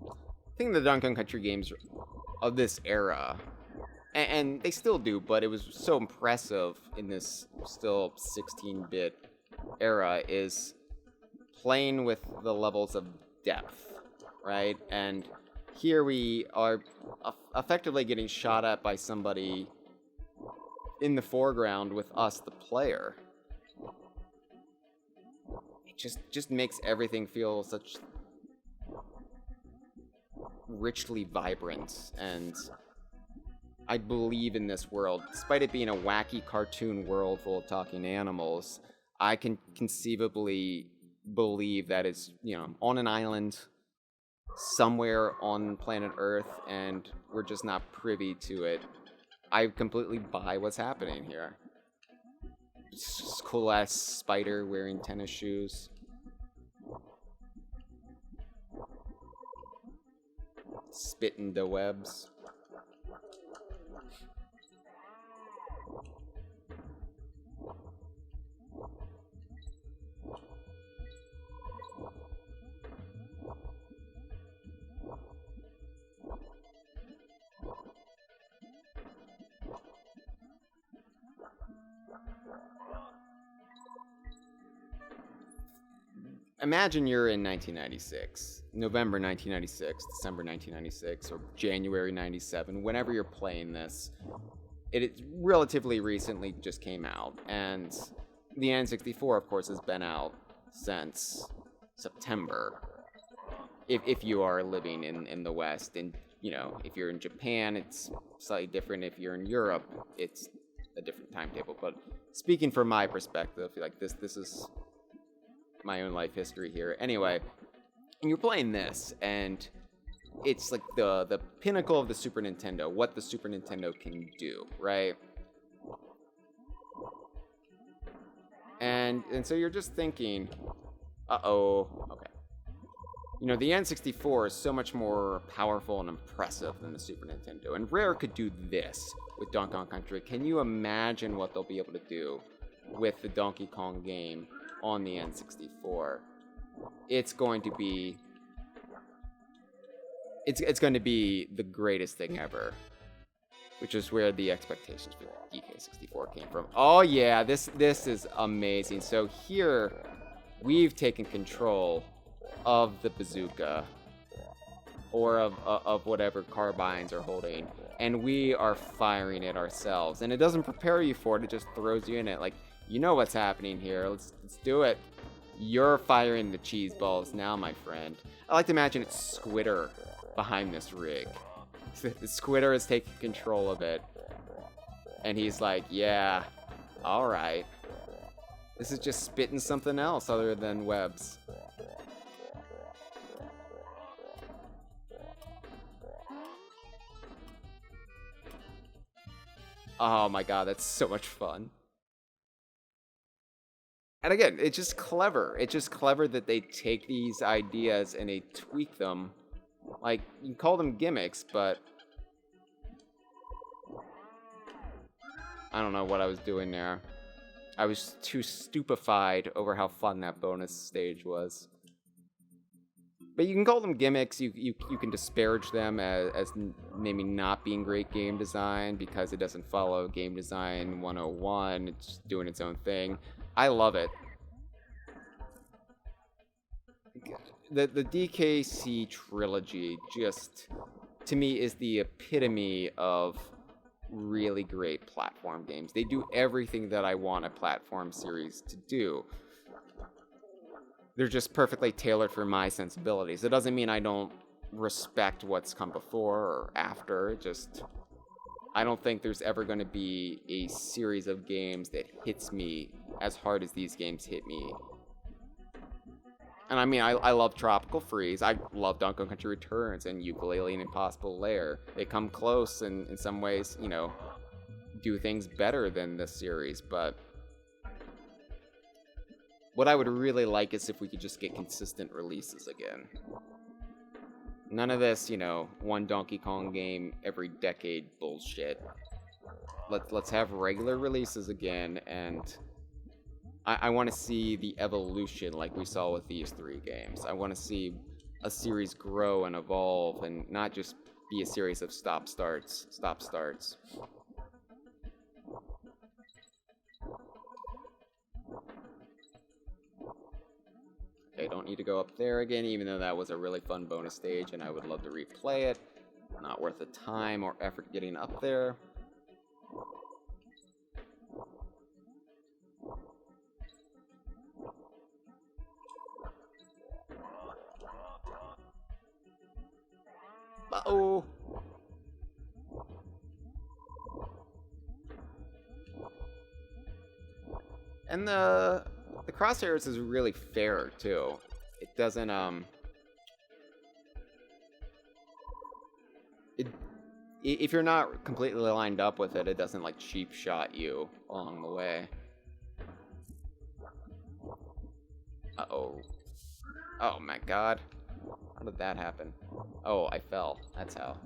I think the Donkey Kong Country games of this era, and they still do, but it was so impressive in this still 16-bit era, is playing with the levels of depth, right? And here we are effectively getting shot at by somebody in the foreground with us, the player. It just makes everything feel such richly vibrant, and I believe in this world. Despite it being a wacky cartoon world full of talking animals, I can conceivably believe that it's, on an island somewhere on planet Earth and we're just not privy to it. I completely buy what's happening here. Cool ass spider wearing tennis shoes. Spitting the webs. Imagine you're in 1996, November 1996, December 1996, or January 97, whenever you're playing this. It relatively recently just came out, and the N64, of course, has been out since September. If you are living in the West, and, if you're in Japan, it's slightly different. If you're in Europe, it's a different timetable. But speaking from my perspective, like this is my own life history here. Anyway, and you're playing this, and it's like the pinnacle of the Super Nintendo, what the Super Nintendo can do, right? And so you're just thinking, okay. The N64 is so much more powerful and impressive than the Super Nintendo, and Rare could do this with Donkey Kong Country. Can you imagine what they'll be able to do with the Donkey Kong game on the N64? It's going to be the greatest thing ever, which is where the expectations for DK64 came from. Oh yeah, this is amazing. So here we've taken control of the bazooka, or of whatever carbines are holding, and we are firing it ourselves. And it doesn't prepare you for it; it just throws you in it. Like, you know what's happening here. Let's do it. You're firing the cheese balls now, my friend. I like to imagine it's Squitter behind this rig. Squitter is taking control of it, and he's like, yeah, all right. This is just spitting something else other than webs. Oh my god, that's so much fun. And again, it's just clever. It's just clever that they take these ideas and they tweak them. Like, you can call them gimmicks, but I don't know what I was doing there. I was too stupefied over how fun that bonus stage was. But you can call them gimmicks. You can disparage them as maybe not being great game design because it doesn't follow game design 101. It's doing its own thing. I love it. The DKC trilogy just, to me, is the epitome of really great platform games. They do everything that I want a platform series to do. They're just perfectly tailored for my sensibilities. It doesn't mean I don't respect what's come before or after. I don't think there's ever going to be a series of games that hits me as hard as these games hit me. And I mean, I love Tropical Freeze. I love Donkey Kong Country Returns and Yooka-Laylee and Impossible Lair. They come close and in some ways, do things better than this series. But what I would really like is if we could just get consistent releases again. None of this, one Donkey Kong game every decade bullshit. Let's have regular releases again, and I want to see the evolution like we saw with these three games. I want to see a series grow and evolve and not just be a series of stop-starts. Okay, don't need to go up there again, even though that was a really fun bonus stage and I would love to replay it. Not worth the time or effort getting up there. Uh-oh. And the crosshairs is really fair too. It doesn't if you're not completely lined up with it, it doesn't like cheap shot you along the way. Uh-oh. Oh my god. How did that happen? Oh, I fell. That's how.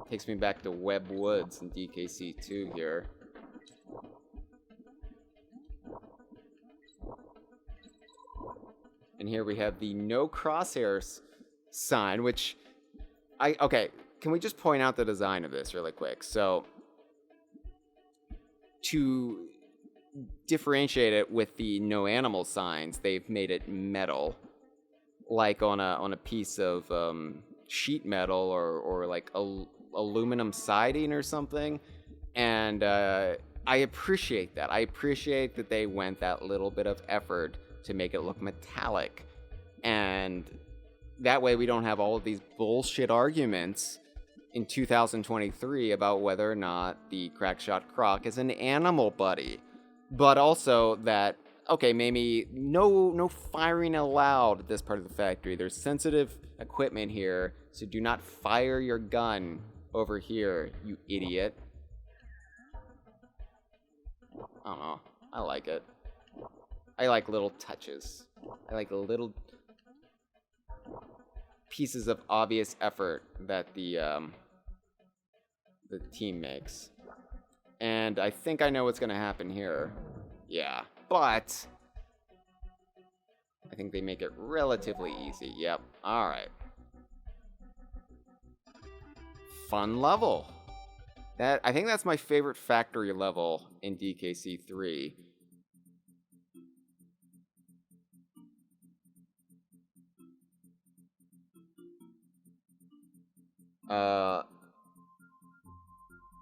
Takes me back to Webb Woods in DKC2 here. And here we have the no crosshairs sign, which okay, can we just point out the design of this really quick? So to differentiate it with the no animal signs, they've made it metal, like on a piece of sheet metal or like aluminum siding or something. And I appreciate that. I appreciate that they went that little bit of effort to make it look metallic, and that way we don't have all of these bullshit arguments in 2023 about whether or not the crackshot croc is an animal buddy. But also that, okay, maybe no firing allowed at this part of the factory. There's sensitive equipment here, so do not fire your gun over here, you idiot. I don't know. I like it. I like little touches. I like little pieces of obvious effort that the team makes. And I think I know what's going to happen here. Yeah, but I think they make it relatively easy. Yep. All right. Fun level. I think that's my favorite factory level in DKC3.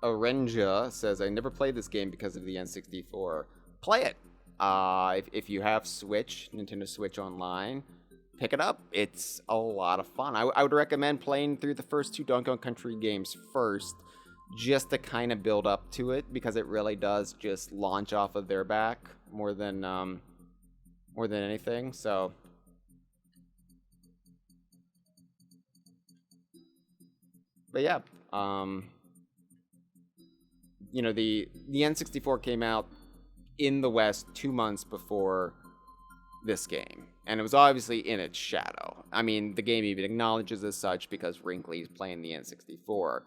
Orenja says, I never played this game because of the N64. Play it. If you have Switch, Nintendo Switch Online, pick it up. It's a lot of fun. I would recommend playing through the first two Donkey Kong Country games first, just to kind of build up to it, because it really does just launch off of their back more than anything. So but yeah, you know, the N64 came out in the West 2 months before this game, and it was obviously in its shadow. I mean, the game even acknowledges as such because Wrinkly's playing the N64,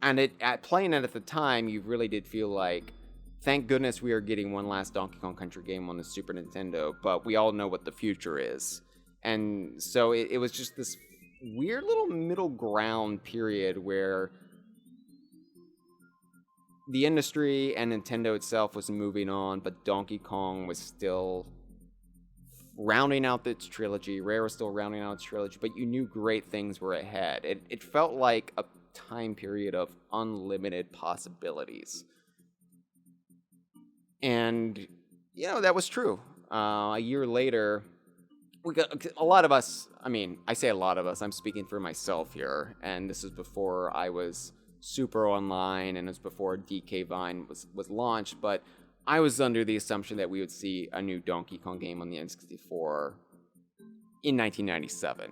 and playing it at the time, you really did feel like, thank goodness we are getting one last Donkey Kong Country game on the Super Nintendo, but we all know what the future is. And so it was just this weird little middle ground period where the industry and Nintendo itself was moving on, but Donkey Kong was still rounding out its trilogy. Rare was still rounding out its trilogy, but you knew great things were ahead. It felt like a time period of unlimited possibilities. And, you know, that was true. A year later, we got a lot of us, I mean, I say a lot of us, I'm speaking for myself here, and this is before I was super online, and it was before DK Vine was launched, but I was under the assumption that we would see a new Donkey Kong game on the N64 in 1997.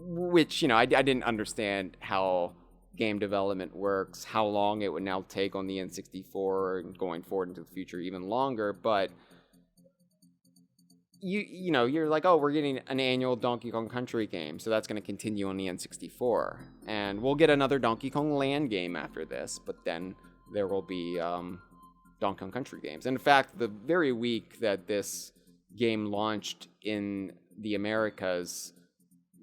Which, you know, I didn't understand how game development works, how long it would now take on the N64 and going forward into the future even longer, but you know, you're like, oh, we're getting an annual Donkey Kong Country game, so that's going to continue on the N64. And we'll get another Donkey Kong Land game after this, but then there will be Donkey Kong Country games. And in fact, the very week that this game launched in the Americas,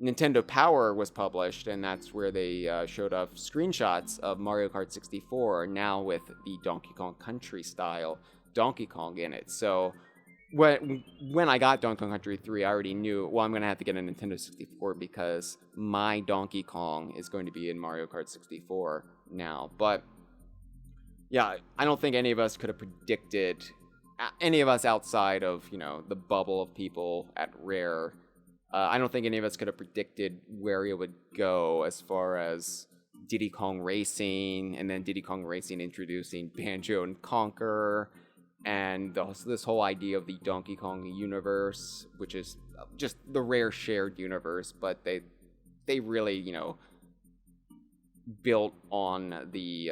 Nintendo Power was published, and that's where they showed off screenshots of Mario Kart 64, now with the Donkey Kong Country style Donkey Kong in it. So when I got Donkey Kong Country 3, I already knew, well, I'm going to have to get a Nintendo 64 because my Donkey Kong is going to be in Mario Kart 64 now. But yeah, I don't think any of us could have predicted, any of us outside of, you know, the bubble of people at Rare, I don't think any of us could have predicted where it would go as far as Diddy Kong Racing, and then Diddy Kong Racing introducing Banjo and Conquer, and this whole idea of the Donkey Kong universe, which is just the Rare shared universe, but they really, you know, built on the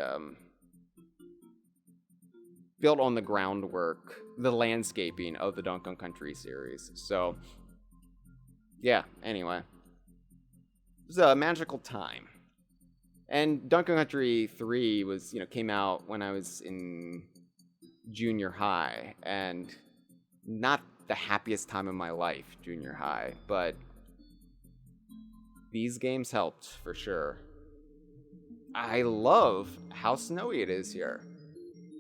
groundwork, the landscaping of the Donkey Kong Country series. So, yeah, anyway. It was a magical time. And Donkey Kong Country 3 was, you know, came out when I was in junior high, and not the happiest time of my life, junior high, but these games helped for sure. I love how snowy it is here.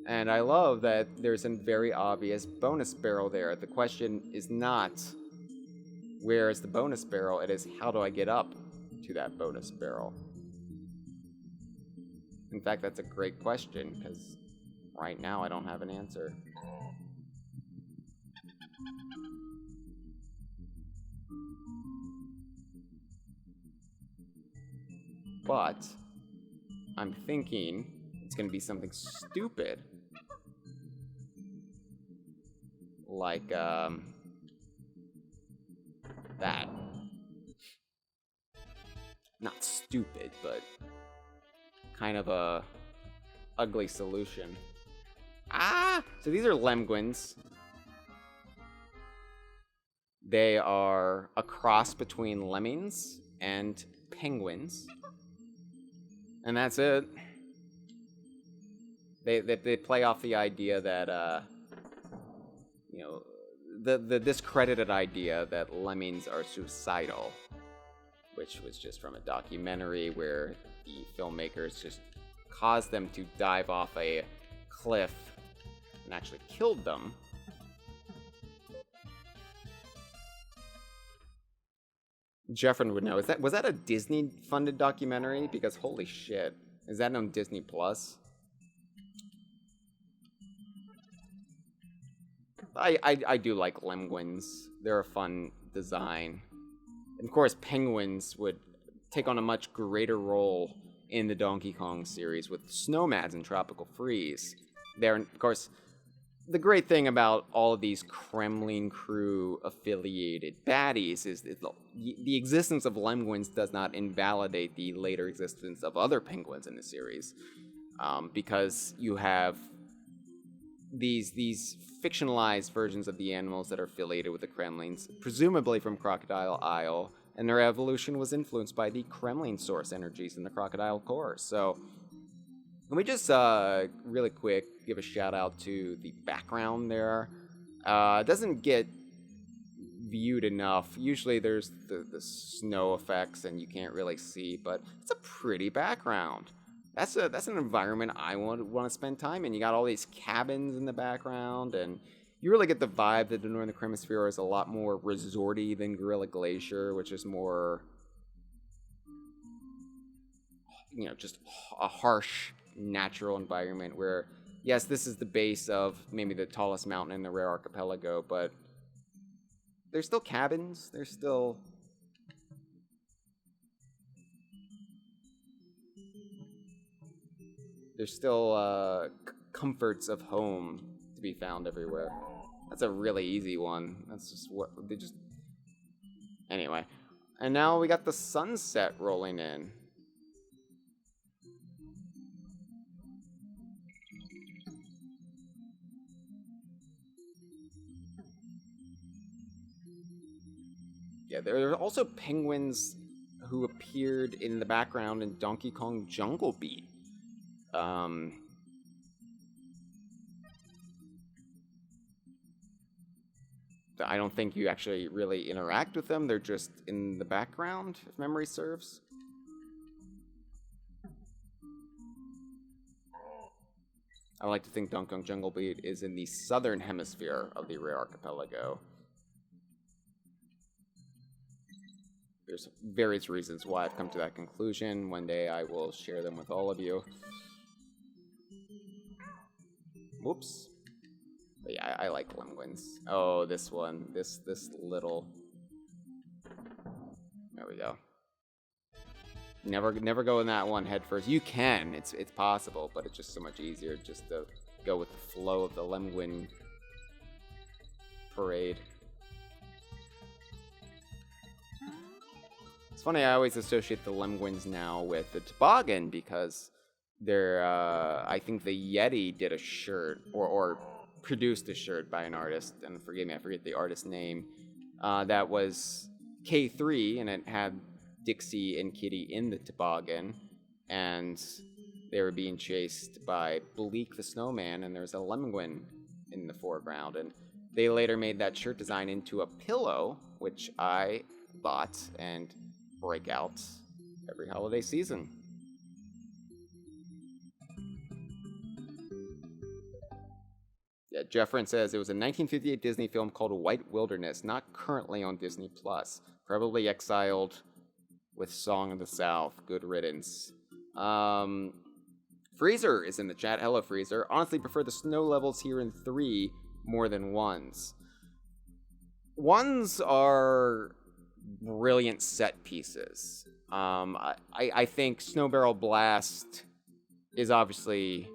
And I love that there's a very obvious bonus barrel there. The question is not, where is the bonus barrel? It is, how do I get up to that bonus barrel? In fact, that's a great question, because right now I don't have an answer. But I'm thinking it's going to be something stupid. Like, that. Not stupid, but kind of a ugly solution. Ah! So these are lemguins. They are a cross between lemmings and penguins. And that's it. They play off the idea that, you know, the discredited idea that lemmings are suicidal, which was just from a documentary where the filmmakers just caused them to dive off a cliff and actually killed them. Jeffrin would know. Was that a Disney-funded documentary? Because holy shit, is that on Disney Plus? I do like lemguins. They're a fun design. And of course, penguins would take on a much greater role in the Donkey Kong series with snowmans and Tropical Freeze. They're, of course, the great thing about all of these Kremlin crew affiliated baddies is that the existence of lemguins does not invalidate the later existence of other penguins in the series, because you have these fictionalized versions of the animals that are affiliated with the Kremlins, presumably from Crocodile Isle, and their evolution was influenced by the Kremlin source energies in the crocodile core. So, let me just really quick give a shout out to the background there. It doesn't get viewed enough. Usually there's the snow effects and you can't really see, but it's a pretty background. That's an environment I want to spend time in. You got all these cabins in the background, and you really get the vibe that the Northern Hemisphere is a lot more resorty than Gorilla Glacier, which is more, you know, just a harsh natural environment where, yes, this is the base of maybe the tallest mountain in the Rare Archipelago, but there's still cabins, there's still comforts of home to be found everywhere. That's a really easy one. That's just what they just... Anyway. And now we got the sunset rolling in. Yeah, there are also penguins who appeared in the background in Donkey Kong Jungle Beat. I don't think you actually really interact with them. They're just in the background, if memory serves. I like to think Donkey Kong Jungle Beat is in the southern hemisphere of the Rare Archipelago. There's various reasons why I've come to that conclusion. One day I will share them with all of you. Whoops. But yeah, I like lemguins. Oh, this one. This little... There we go. Never go in that one head first. You can. It's possible, but it's just so much easier just to go with the flow of the Lemguin parade. It's funny, I always associate the Lemguins now with the toboggan because they're, I think the Yeti did a shirt, or produced a shirt by an artist, and forgive me, I forget the artist's name, that was K3, and it had Dixie and Kitty in the toboggan, and they were being chased by Bleak the snowman, and there's a Lemguin in the foreground, and they later made that shirt design into a pillow, which I bought and break out every holiday season. Yeah, Jeffrin says it was a 1958 Disney film called White Wilderness, not currently on Disney Plus. Probably exiled with Song of the South. Good riddance. Freezer is in the chat. Hello, Freezer. Honestly, prefer the snow levels here in 3 more than 1s. 1s are brilliant set pieces. I think Snow Barrel Blast is obviously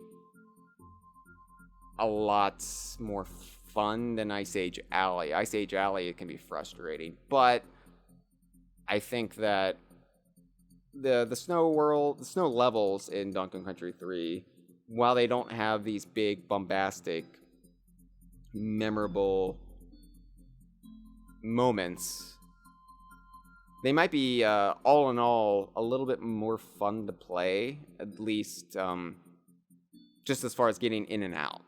a lot more fun than Ice Age Alley. Ice Age Alley, it can be frustrating, but I think that the snow levels in Donkey Kong Country 3, while they don't have these big, bombastic, memorable moments, they might be, all in all, a little bit more fun to play, at least just as far as getting in and out.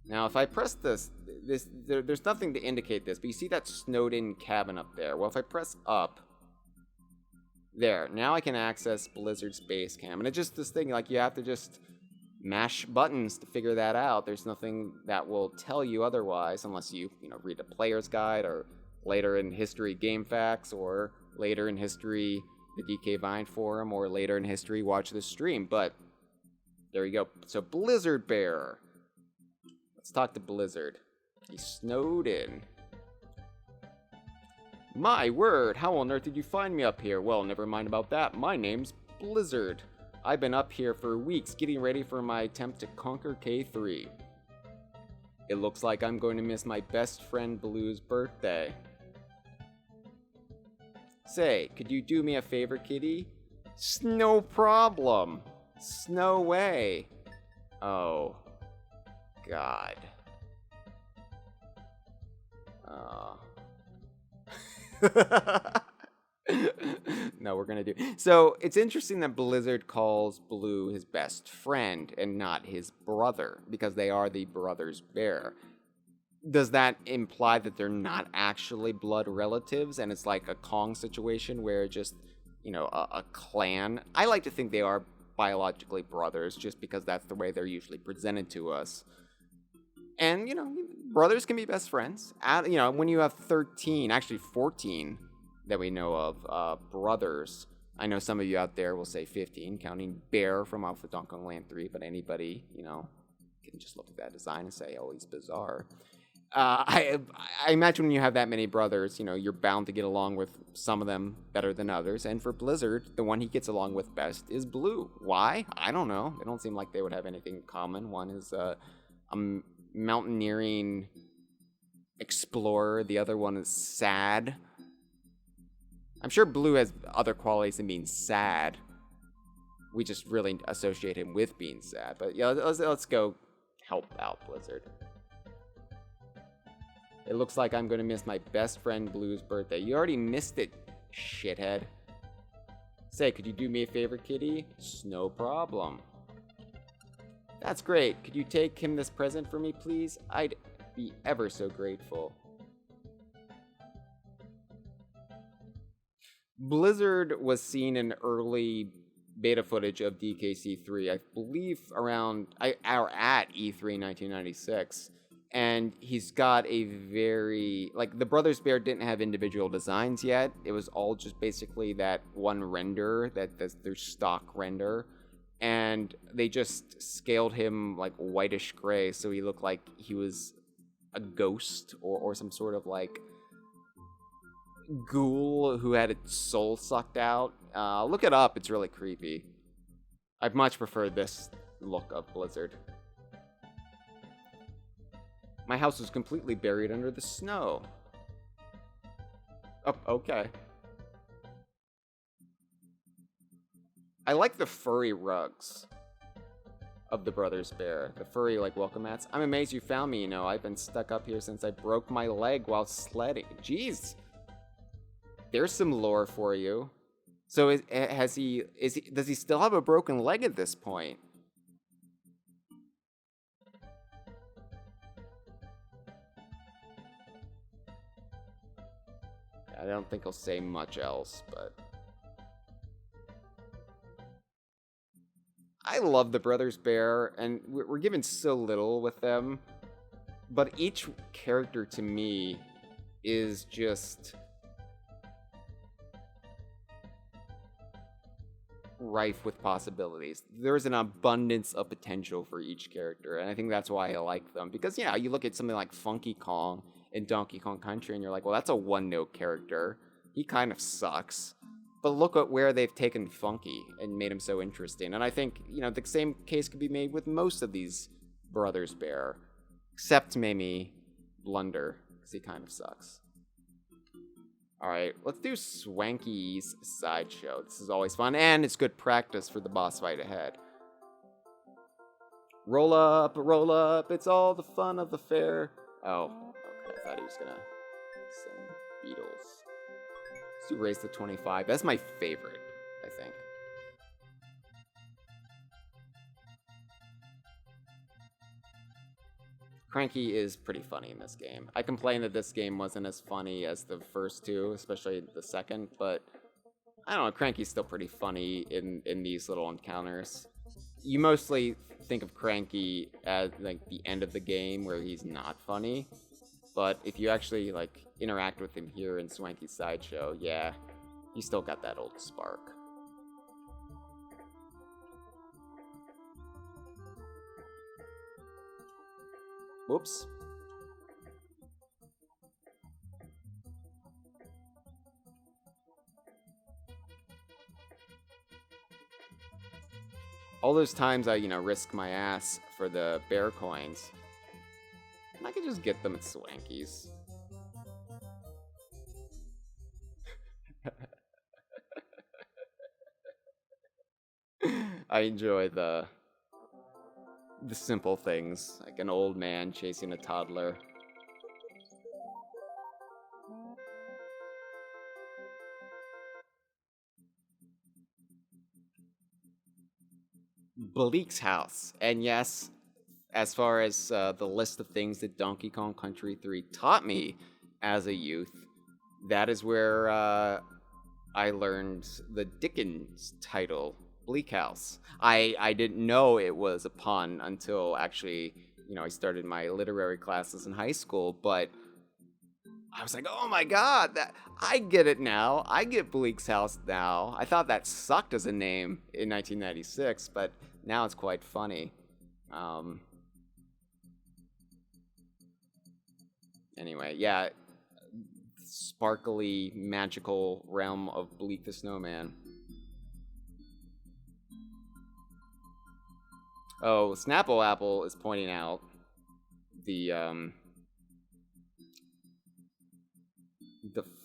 Now, if I press there's nothing to indicate this, but you see that snowed-in cabin up there? Well, if I press up, there, now I can access Blizzard's base cam. And it's just this thing, like, you have to just mash buttons to figure that out. There's nothing that will tell you otherwise, unless you read a player's guide, or later in history Game Facts, or later in history the DK Vine forum, or later in history watch this stream. But there you go. So Blizzard Bear. Let's talk to Blizzard. He snowed in. My word, how on earth did you find me up here? Well, never mind about that. My name's Blizzard. I've been up here for weeks getting ready for my attempt to conquer K3. It looks like I'm going to miss my best friend Blue's birthday. Say, could you do me a favor, kitty? No problem. Snow way. Oh. God. No, we're gonna do. So it's interesting that Blizzard calls Blue his best friend and not his brother, because they are the brothers bear. Does that imply that they're not actually blood relatives and it's like a Kong situation where just, a clan? I like to think they are biologically brothers just because that's the way they're usually presented to us. And, brothers can be best friends. When you have 13, actually 14 that we know of, brothers. I know some of you out there will say 15, counting Bear from Off the Donkey Kong Land 3, but anybody, can just look at that design and say, oh, he's bizarre. I imagine when you have that many brothers, you're bound to get along with some of them better than others. And for Blizzard, the one he gets along with best is Blue. Why? I don't know. They don't seem like they would have anything in common. One is a mountaineering explorer. The other one is sad. I'm sure Blue has other qualities than being sad. We just really associate him with being sad. But yeah, let's go help out Blizzard. It looks like I'm going to miss my best friend Blue's birthday. You already missed it, shithead. Say, could you do me a favor, kitty? No problem. That's great. Could you take him this present for me, please? I'd be ever so grateful. Blizzard was seen in early beta footage of DKC3, I believe at E3 1996. And he's got a very, the Brothers Bear didn't have individual designs yet. It was all just basically that one render, that's their stock render. And they just scaled him whitish gray, so he looked like he was a ghost or some sort of ghoul who had its soul sucked out. look it up. It's really creepy. I'd much prefer this look of Blizzard. My house was completely buried under the snow. Oh, okay. I like the furry rugs of the Brothers Bear. The furry, like, welcome mats. I'm amazed you found me, you know. I've been stuck up here since I broke my leg while sledding. Jeez. There's some lore for you. So does he still have a broken leg at this point? I don't think he'll say much else, but I love the Brothers Bear, and we're given so little with them, but each character to me is just rife with possibilities. There's an abundance of potential for each character, and I think that's why I like them. Because, yeah, you look at something like Funky Kong in Donkey Kong Country, and you're like, well, that's a one-note character. He kind of sucks. But look at where they've taken Funky and made him so interesting. And I think, you know, the same case could be made with most of these Brothers Bear, except maybe Blunder, because he kind of sucks. Alright, let's do Swanky's Sideshow. This is always fun, and it's good practice for the boss fight ahead. Roll up, it's all the fun of the fair. Oh, okay, I thought he was gonna sing Beatles. Let's do Race to 25. That's my favorite, I think. Cranky is pretty funny in this game. I complained that this game wasn't as funny as the first two, especially the second, but I don't know, Cranky's still pretty funny in these little encounters. You mostly think of Cranky as like the end of the game where he's not funny, but if you actually like interact with him here in Swanky's Sideshow, yeah, he's still got that old spark. Whoops. All those times I, risk my ass for the bear coins, I could just get them at Swanky's. I enjoy the simple things, like an old man chasing a toddler. Bleak's house. And yes, as far as the list of things that Donkey Kong Country 3 taught me as a youth, that is where I learned the Dickens title, Bleak House. I didn't know it was a pun until actually, I started my literary classes in high school, but I was like, oh my god, I get it now. I get Bleak's House now. I thought that sucked as a name in 1996, but now it's quite funny. Anyway, yeah, sparkly, magical realm of Bleak the Snowman. Oh, Snapple Apple is pointing out the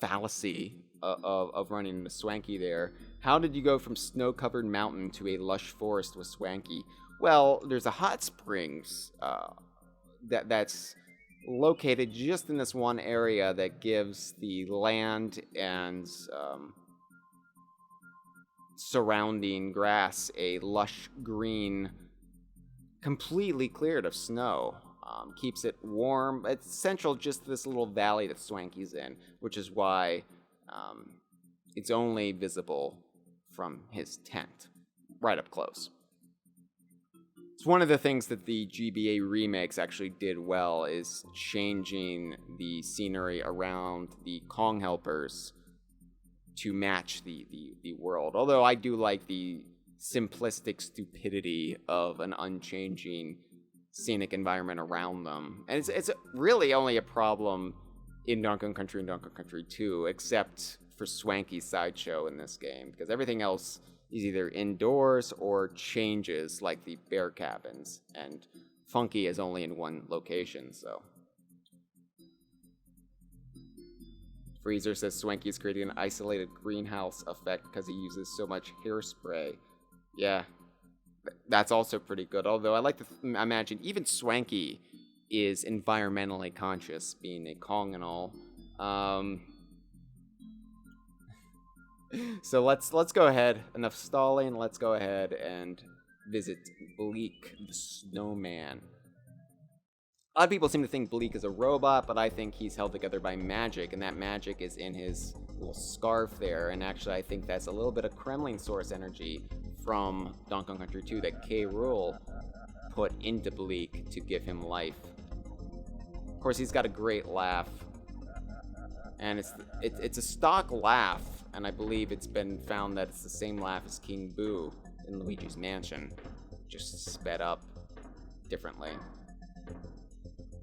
fallacy of running into Swanky there. How did you go from snow-covered mountain to a lush forest with Swanky? Well, there's a hot springs that's located just in this one area that gives the land and surrounding grass a lush green, completely cleared of snow. Keeps it warm. It's central just to this little valley that Swanky's in, which is why it's only visible from his tent, right up close. It's one of the things that the GBA remakes actually did well, is changing the scenery around the Kong helpers to match the world. Although I do like the simplistic stupidity of an unchanging scenic environment around them. And it's really only a problem in Donkey Kong Country and Donkey Kong Country 2, except for Swanky's sideshow in this game, because everything else is either indoors or changes, like the bear cabins, and Funky is only in one location, so. Freezer says Swanky is creating an isolated greenhouse effect because he uses so much hairspray. Yeah, that's also pretty good, although I like to imagine even Swanky is environmentally conscious, being a Kong and all. So let's go ahead. Enough stalling. Let's go ahead and visit Bleak, the snowman. A lot of people seem to think Bleak is a robot, but I think he's held together by magic, and that magic is in his little scarf there. And actually, I think that's a little bit of Kremling source energy from Donkey Kong Country 2 that K. Rool put into Bleak to give him life. Of course, he's got a great laugh, and it's a stock laugh, and I believe it's been found that it's the same laugh as King Boo in Luigi's Mansion, just sped up differently.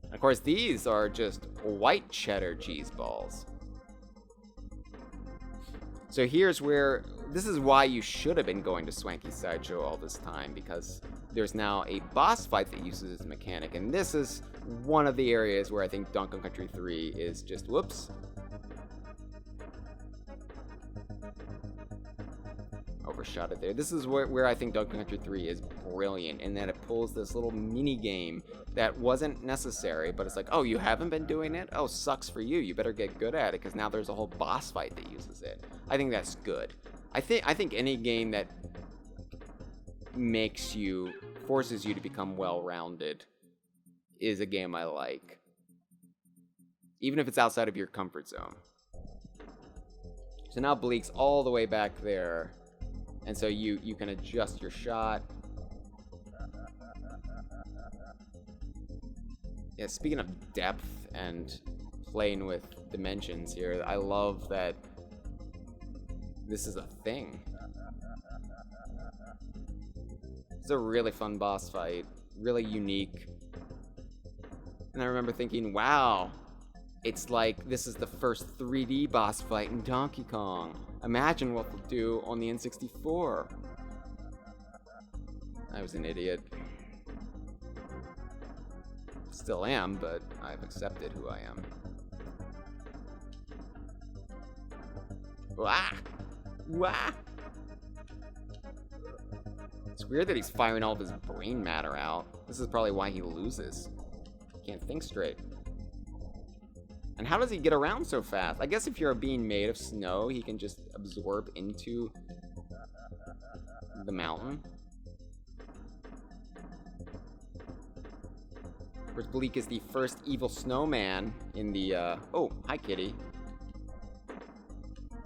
And of course, these are just white cheddar cheese balls. So here's where, this is why you should have been going to Swanky's sideshow all this time, because there's now a boss fight that uses this mechanic, and this is one of the areas where I think Donkey Kong Country 3 is just, whoops. Overshot it there. This is where I think Donkey Kong Country 3 is brilliant, in that it pulls this little mini game that wasn't necessary, but it's like, oh, you haven't been doing it? Oh, sucks for you. You better get good at it, because now there's a whole boss fight that uses it. I think that's good. I think any game that forces you to become well-rounded is a game I like, even if it's outside of your comfort zone. So now Bleak's all the way back there, and so you can adjust your shot. Yeah, speaking of depth and playing with dimensions here, I love that this is a thing. It's a really fun boss fight, really unique. And I remember thinking, wow, it's like this is the first 3D boss fight in Donkey Kong. Imagine what we'll do on the N64. I was an idiot. Still am, but I've accepted who I am. Wah! Wah! It's weird that he's firing all of his brain matter out. This is probably why he loses. Can't think straight. And how does he get around so fast? I guess if you're being made of snow, he can just absorb into the mountain. Of course, Bleak is the first evil snowman in the, oh, hi, kitty.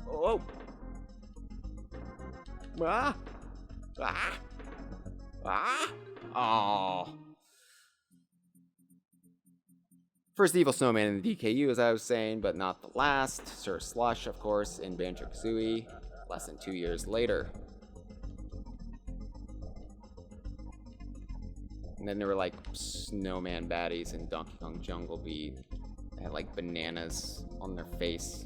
Oh! Ah! Ah! Ah! Oh! First evil snowman in the DKU, as I was saying, but not the last. Sir Slush, of course, in Banjo-Kazooie, less than 2 years later. And then there were like snowman baddies in Donkey Kong Jungle Beat. They had like bananas on their face.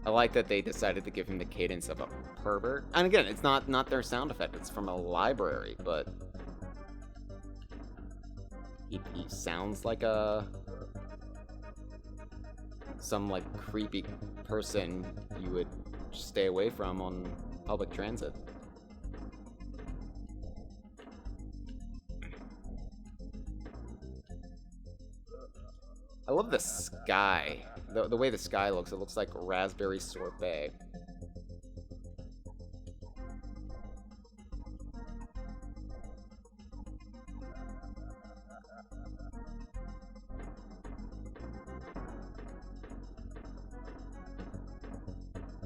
I like that they decided to give him the cadence of a pervert. And again, it's not their sound effect, it's from a library, but he sounds like some like creepy person you would stay away from on public transit. I love the sky. The way the sky looks, it looks like raspberry sorbet.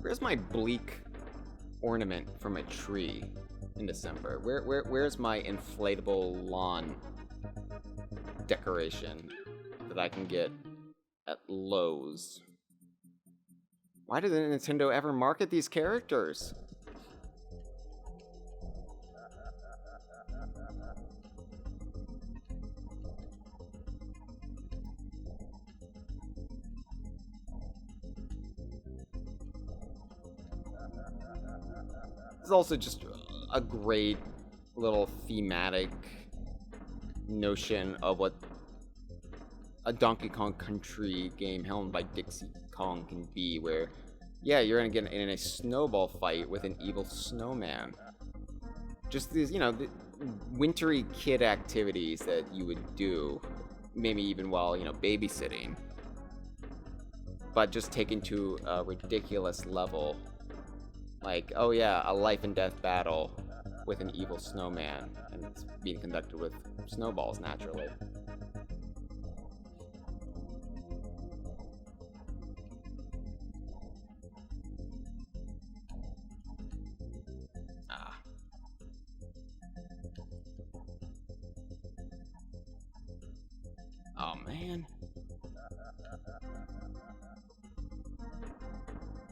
Where's my Bleak ornament from a tree in December? Where's my inflatable lawn decoration? that I can get at Lowe's. Why did Nintendo ever market these characters? It's also just a great little thematic notion of what a Donkey Kong Country game helmed by Dixie Kong can be, where, yeah, you're gonna get in a snowball fight with an evil snowman. Just these, the wintry kid activities that you would do, maybe even while, babysitting, but just taken to a ridiculous level. Like, oh yeah, a life and death battle with an evil snowman, and it's being conducted with snowballs, naturally. Oh man.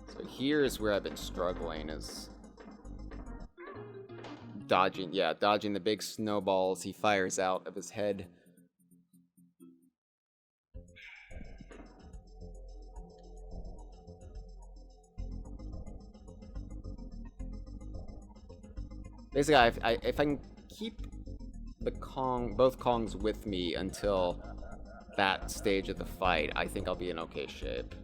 So here's where I've been struggling, is dodging the big snowballs he fires out of his head. Basically, if I can keep both Kongs with me until that stage of the fight, I think I'll be in okay shape.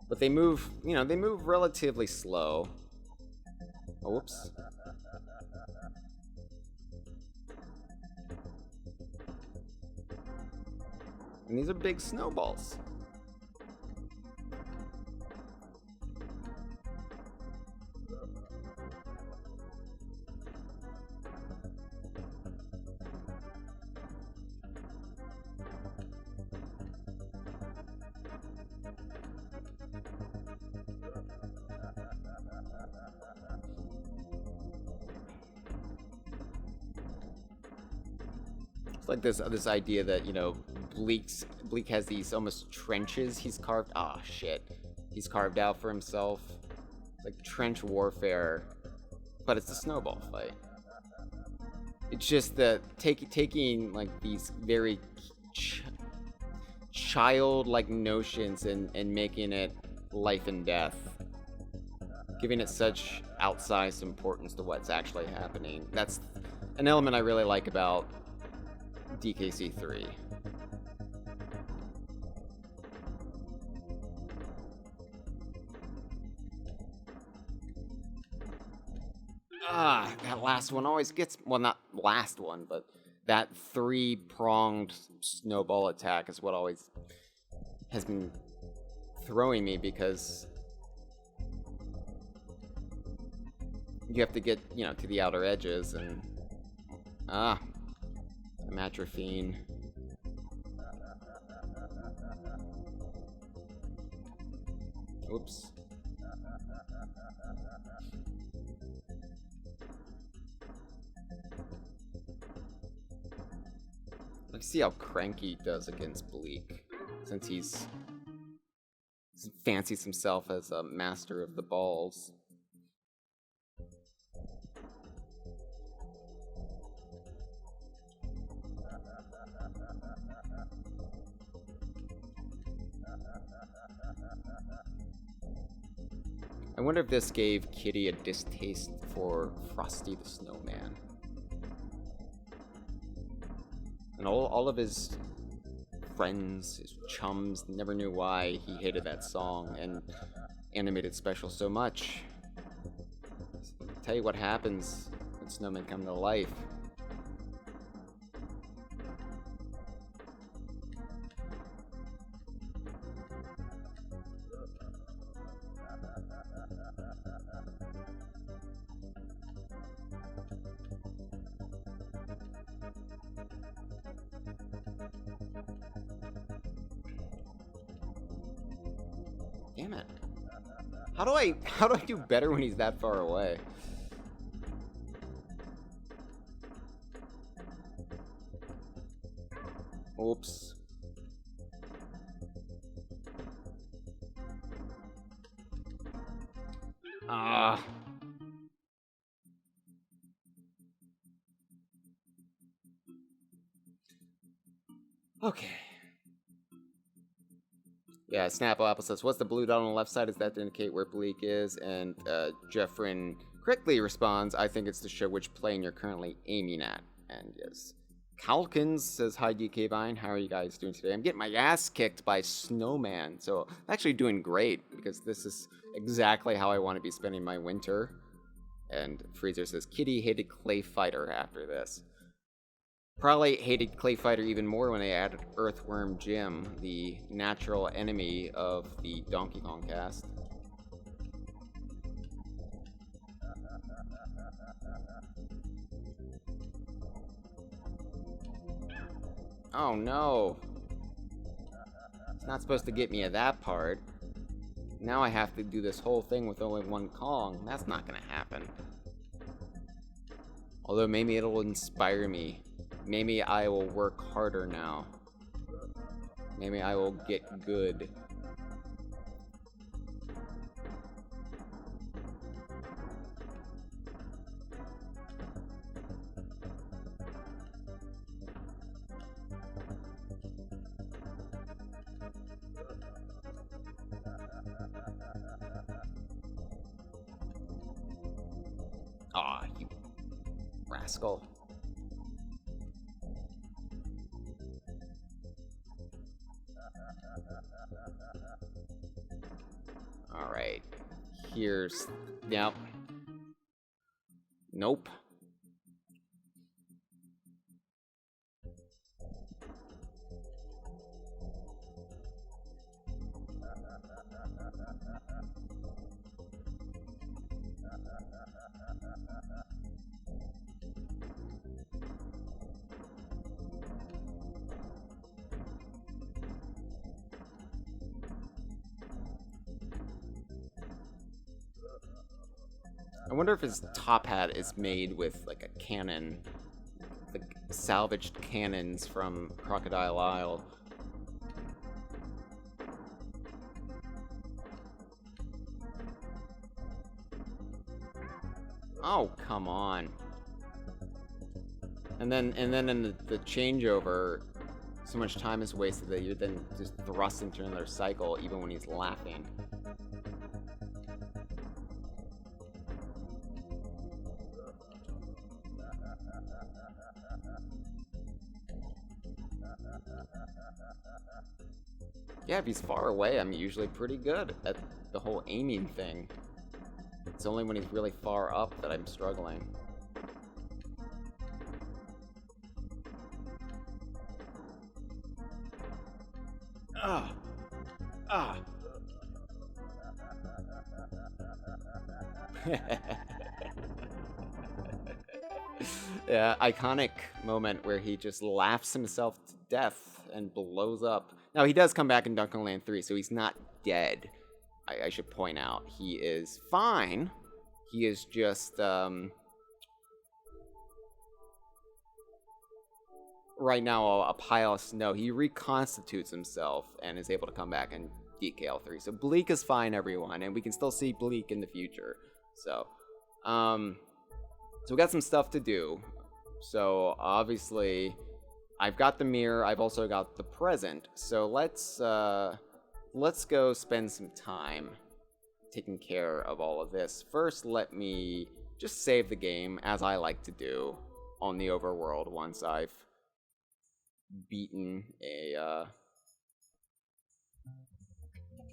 But they move, they move relatively slow. Oops. And these are big snowballs. Like this idea that Bleak has these almost trenches he's carved. He's carved out for himself. It's like trench warfare, but it's a snowball fight. It's just that taking like these very childlike notions and making it life and death, giving it such outsized importance to what's actually happening. That's an element I really like about DKC3. That last one always gets, well, not last one, but that three-pronged snowball attack is what always has been throwing me, because you have to get, to the outer edges, and I'm atrophying. Oops. Let's see how Cranky does against Bleak, since he fancies himself as a master of the balls. I wonder if this gave Kitty a distaste for Frosty the Snowman. And all of his friends, his chums, never knew why he hated that song and animated special so much. I'll tell you what happens when snowmen come to life. Damn it. How do I do better when he's that far away? Oops. Ah. Okay. Yeah, Snapple Apple says, what's the blue dot on the left side? Is that to indicate where Bleak is? And Jeffrin correctly responds, I think it's to show which plane you're currently aiming at. And yes. Calkins says, hi DK Vine, how are you guys doing today? I'm getting my ass kicked by Snowman, so I'm actually doing great, because this is exactly how I want to be spending my winter. And Freezer says, Kitty hated Clay Fighter after this. Probably hated Clay Fighter even more when they added Earthworm Jim, the natural enemy of the Donkey Kong cast. Oh no! It's not supposed to get me at that part. Now I have to do this whole thing with only one Kong. That's not gonna happen. Although maybe it'll inspire me. Maybe I will work harder now. Maybe I will get good. Aw, you rascal. Alright. Here's... Yep. Nope. I wonder if his top hat is made with, like, a cannon. The salvaged cannons from Crocodile Isle. Oh, come on. And then in the changeover, so much time is wasted that you're then just thrust into another cycle even when he's laughing. Yeah, if he's far away, I'm usually pretty good at the whole aiming thing. It's only when he's really far up that I'm struggling. Ah! Ah! Yeah, iconic moment where he just laughs himself to death and blows up. Now, he does come back in Dunkerland 3, so he's not dead. I should point out. He is fine. He is just, right now a pile of snow. He reconstitutes himself and is able to come back in DKL 3. So Bleak is fine, everyone, and we can still see Bleak in the future. So we got some stuff to do. So obviously, I've got the mirror. I've also got the present. So let's go spend some time taking care of all of this. First, let me just save the game, as I like to do, on the overworld once I've beaten a...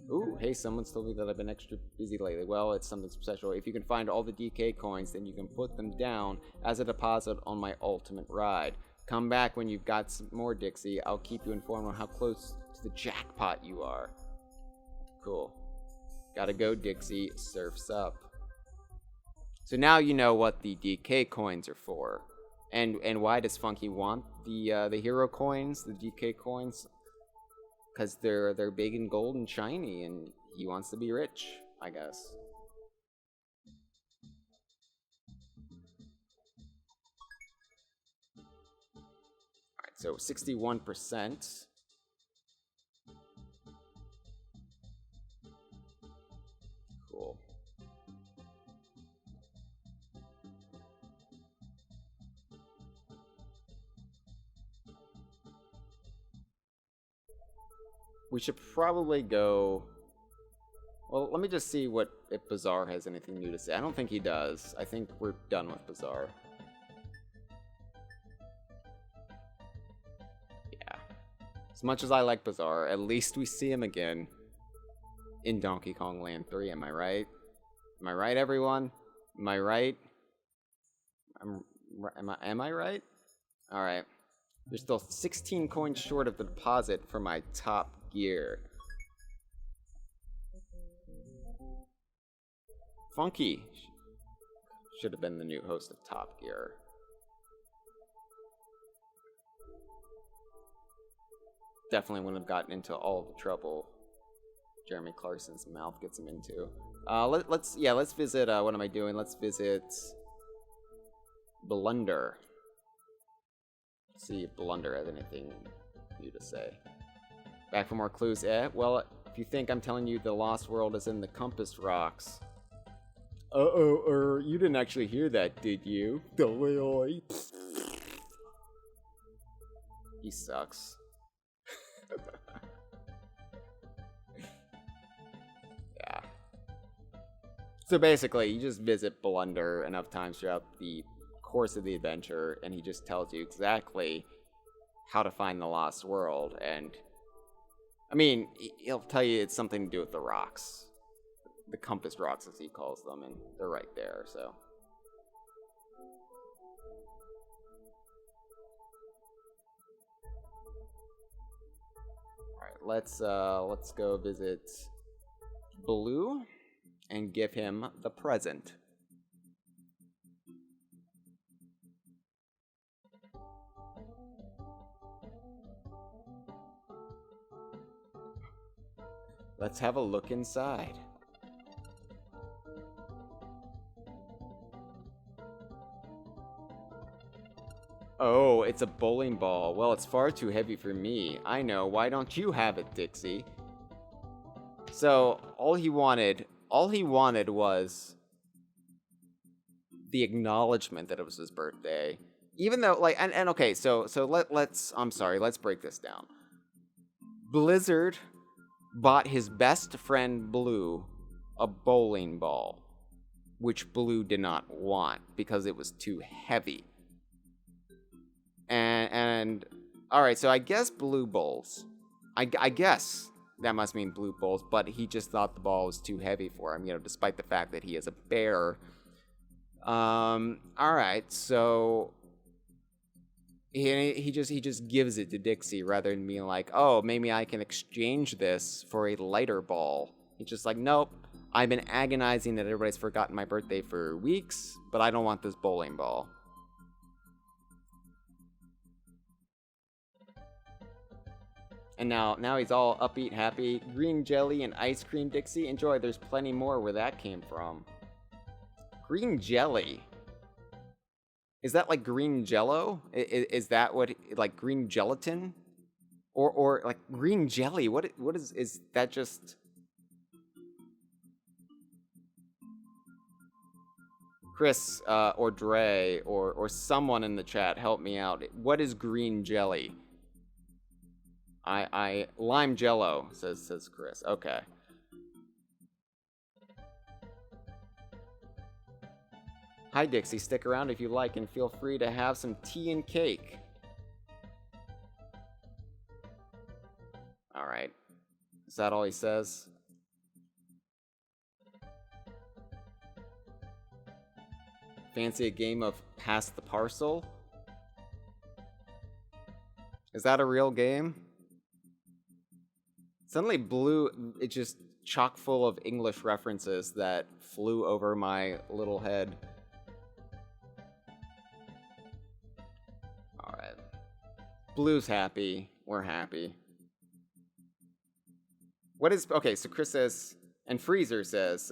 Ooh, hey, someone's told me that I've been extra busy lately. Well, it's something special. If you can find all the DK coins, then you can put them down as a deposit on my ultimate ride. Come back when you've got some more, Dixie. I'll keep you informed on how close to the jackpot you are. Cool. Gotta go, Dixie. Surf's up. So now you know what the DK coins are for. And why does Funky want the hero coins, the DK coins? Because they're big and gold and shiny, and he wants to be rich, I guess. Alright, so 61%. Cool. We should probably go... Well, let me just see if Bazaar has anything new to say. I don't think he does. I think we're done with Bazaar. Yeah. As much as I like Bazaar, at least we see him again in Donkey Kong Land 3, am I right? Am I right, everyone? Am I right? Am I right? Alright. There's still 16 coins short of the deposit for my Top Gear. Funky should have been the new host of Top Gear. Definitely wouldn't have gotten into all the trouble Jeremy Clarkson's mouth gets him into. Let's visit, what am I doing? Let's visit Blunder. See if Blunder has anything new to say. Back for more clues, eh? Well, if you think I'm telling you the Lost World is in the Compass Rocks. You didn't actually hear that, did you? He sucks. Yeah. So basically, you just visit Blunder enough times throughout the course of the adventure, and he just tells you exactly how to find the Lost World. And I mean, he'll tell you it's something to do with the rocks. The Compass Rocks, as he calls them, and they're right there, so. Alright, let's go visit Blue and give him the present. Let's have a look inside. Oh, it's a bowling ball. Well, it's far too heavy for me. I know. Why don't you have it, Dixie? So, all he wanted was the acknowledgement that it was his birthday. Even though, like, and okay, so let's break this down. Blizzard bought his best friend Blue a bowling ball, which Blue did not want because it was too heavy. And all right, so I guess Blue bowls. I guess that must mean Blue bowls, but he just thought the ball was too heavy for him, despite the fact that he is a bear. All right, so he just gives it to Dixie rather than being like, oh, maybe I can exchange this for a lighter ball. He's just like, nope, I've been agonizing that everybody's forgotten my birthday for weeks, but I don't want this bowling ball. And now he's all upbeat, happy. Green jelly and ice cream, Dixie. Enjoy, there's plenty more where that came from. Green jelly? Is that like green jello? Is that what, like green gelatin? Or like green jelly? What is that just... Chris, or Dre, or someone in the chat, help me out. What is green jelly? I lime jello, says Chris. Okay. Hi Dixie, stick around if you like and feel free to have some tea and cake. Alright. Is that all he says? Fancy a game of Pass the Parcel? Is that a real game? Suddenly Blue, it's just chock full of English references that flew over my little head. Alright. Blue's happy. We're happy. What is... Okay, so Chris says... And Freezer says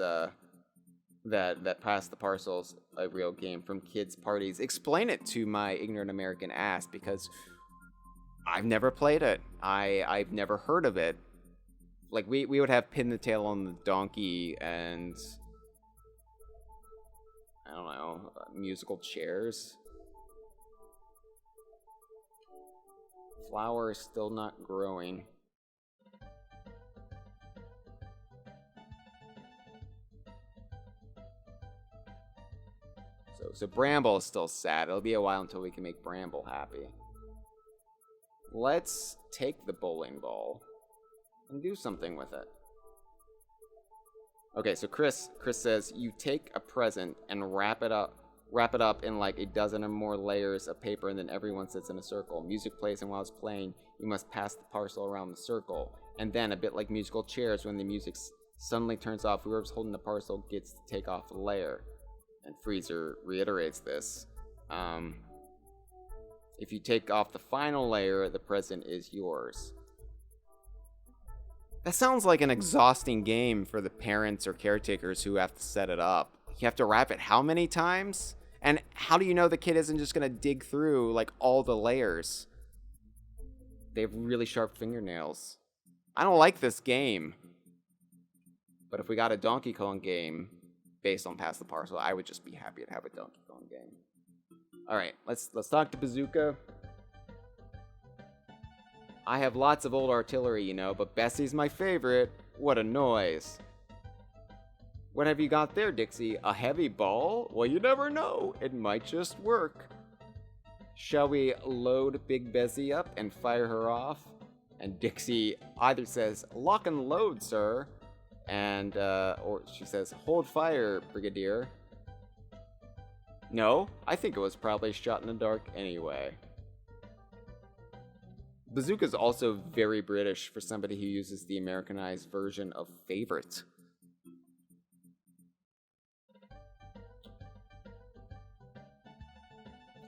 that Pass the Parcel's a real game from kids' parties. Explain it to my ignorant American ass, because I've never played it. I've never heard of it. Like, we would have Pin the Tail on the Donkey and, I don't know, musical chairs. Flower is still not growing. So Bramble is still sad. It'll be a while until we can make Bramble happy. Let's take the bowling ball and do something with it. Okay, so Chris says you take a present and wrap it up in like a dozen or more layers of paper, and then everyone sits in a circle. Music plays, and while it's playing, you must pass the parcel around the circle. And then, a bit like musical chairs, when the music suddenly turns off, whoever's holding the parcel gets to take off a layer. And Freezer reiterates this. If you take off the final layer, the present is yours. That sounds like an exhausting game for the parents or caretakers who have to set it up. You have to wrap it how many times? And how do you know the kid isn't just going to dig through, like, all the layers? They have really sharp fingernails. I don't like this game. But if we got a Donkey Kong game based on Pass the Parcel, I would just be happy to have a Donkey Kong game. Alright, let's talk to Bazooka. I have lots of old artillery, you know, but Bessie's my favorite. What a noise. What have you got there, Dixie? A heavy ball? Well, you never know. It might just work. Shall we load Big Bessie up and fire her off? And Dixie either says, lock and load, sir. And, or she says, hold fire, Brigadier. No, I think it was probably shot in the dark anyway. Bazooka's also very British for somebody who uses the Americanized version of favorite.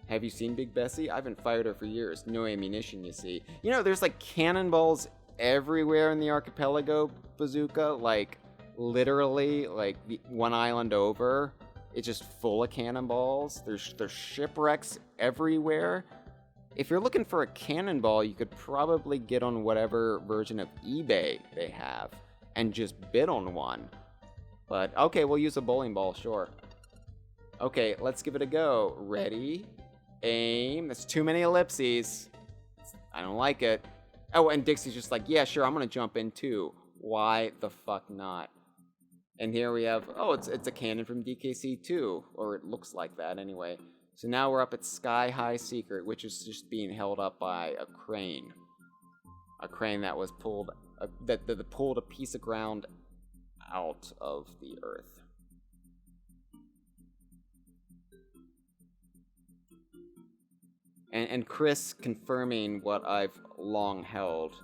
Have you seen Big Bessie? I haven't fired her for years. No ammunition, you see. You know, there's like cannonballs everywhere in the archipelago, Bazooka. Like, literally, like, one island over. It's just full of cannonballs. There's shipwrecks everywhere. If you're looking for a cannonball, you could probably get on whatever version of eBay they have and just bid on one. But, okay, we'll use a bowling ball, sure. Okay, let's give it a go. Ready? Aim. That's too many ellipses. I don't like it. Oh, and Dixie's just like, yeah, sure, I'm gonna jump in too. Why the fuck not? And here we have, oh, it's a cannon from DKC 2, or it looks like that anyway. So now we're up at Sky High Secret, which is just being held up by a crane. A crane that was pulled, that pulled a piece of ground out of the earth. And Chris confirming what I've long held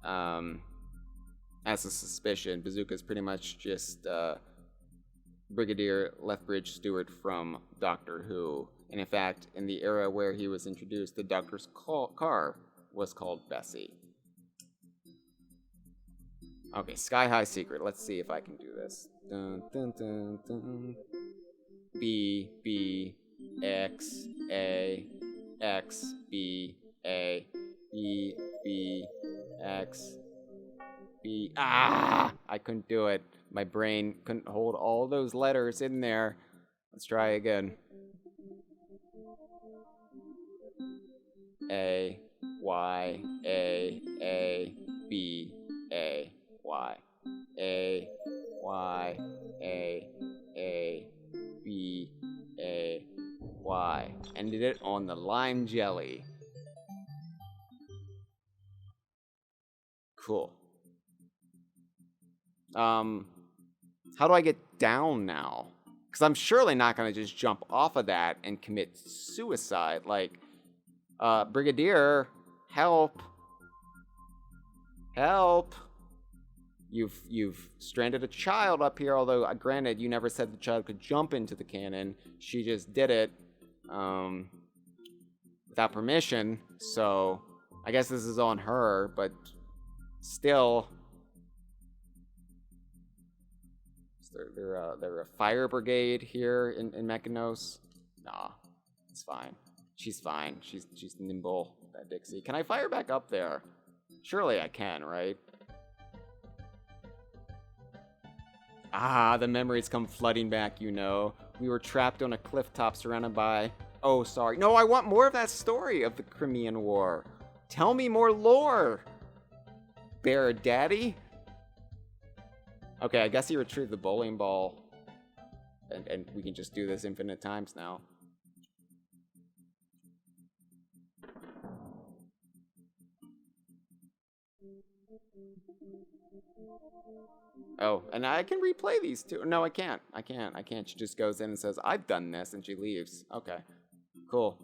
as a suspicion. Bazooka's pretty much just Brigadier Lethbridge Stewart from Doctor Who. And in fact, in the era where he was introduced, the Doctor's car was called Bessie. Okay, Sky High Secret. Let's see if I can do this. Dun, dun, dun, dun. B, B, X, A, X, B, A, B, B, X, B. Ah! I couldn't do it. My brain couldn't hold all those letters in there. Let's try again. A, Y, A, B, A, Y. A, Y, A, B, A, Y. Ended it on the lime jelly. Cool. How do I get down now? Because I'm surely not going to just jump off of that and commit suicide. Like, Brigadier, help. Help. You've stranded a child up here, although, granted, you never said the child could jump into the cannon. She just did it, without permission, so I guess this is on her, but still. They're a fire brigade here in Mechanos? Nah, it's fine. She's fine. She's nimble, that Dixie. Can I fire back up there? Surely I can, right? Ah, the memories come flooding back, you know. We were trapped on a cliff top surrounded by... Oh, sorry. No, I want more of that story of the Crimean War. Tell me more lore. Bear Daddy? Okay, I guess he retrieved the bowling ball. And we can just do this infinite times now. Oh, and I can replay these too. No, I can't. I can't. She just goes in and says, I've done this, and she leaves. Okay, cool.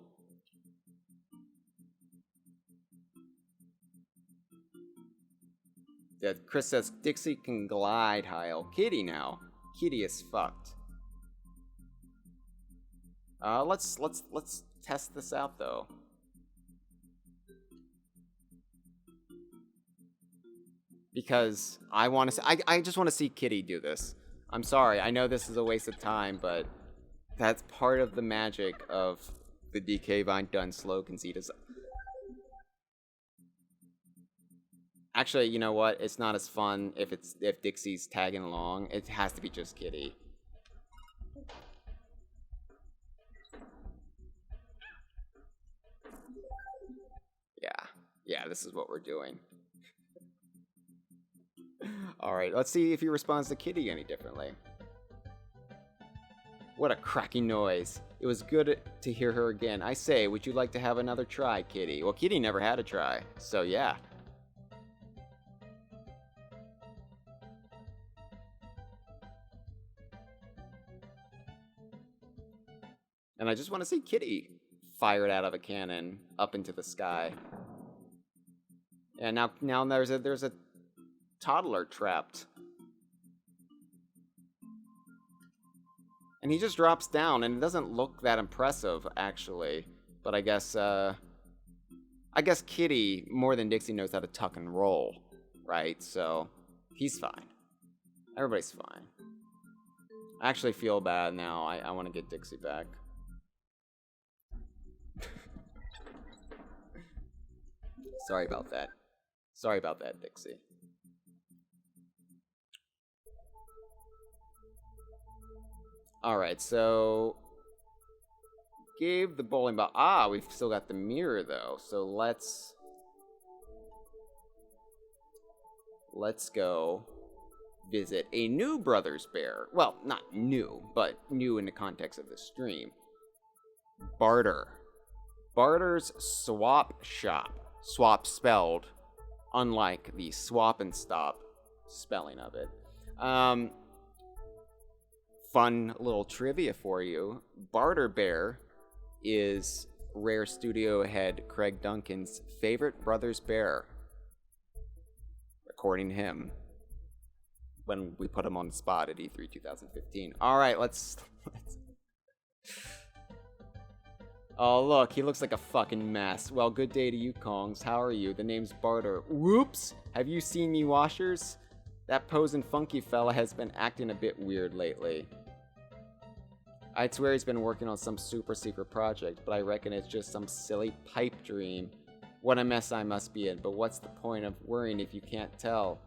Yeah, Chris says, Dixie can glide, Heil. Kitty now. Kitty is fucked. Let's test this out, though. Because I want to. I just want to see Kitty do this. I'm sorry. I know this is a waste of time, but that's part of the magic of the DK Vine done slow conceit. Actually, you know what? It's not as fun if Dixie's tagging along. It has to be just Kitty. Yeah, this is what we're doing. Alright, let's see if he responds to Kitty any differently. What a cracking noise. It was good to hear her again. I say, would you like to have another try, Kitty? Well, Kitty never had a try, so yeah. And I just want to see Kitty fired out of a cannon up into the sky. And now there's a toddler trapped. And he just drops down, and it doesn't look that impressive, actually. But I guess Kitty, more than Dixie, knows how to tuck and roll, right? So, he's fine. Everybody's fine. I actually feel bad now. I want to get Dixie back. Sorry about that. Sorry about that, Dixie. Alright, so... Gave the bowling ball... Ah, we've still got the mirror, though. So let's go visit a new Brothers Bear. Well, not new, but new in the context of the stream. Barter. Barter's swap shop. Swap spelled, unlike the swap and stop spelling of it. Fun little trivia for you. Barter Bear is Rare Studio head Craig Duncan's favorite Brothers Bear, according to him, when we put him on the spot at E3 2015. All right, let's Oh, look, he looks like a fucking mess. Well, good day to you, Kongs. How are you? The name's Barter. Whoops! Have you seen me, washers? That posing funky fella has been acting a bit weird lately. I'd swear he's been working on some super secret project, but I reckon it's just some silly pipe dream. What a mess I must be in, but what's the point of worrying if you can't tell?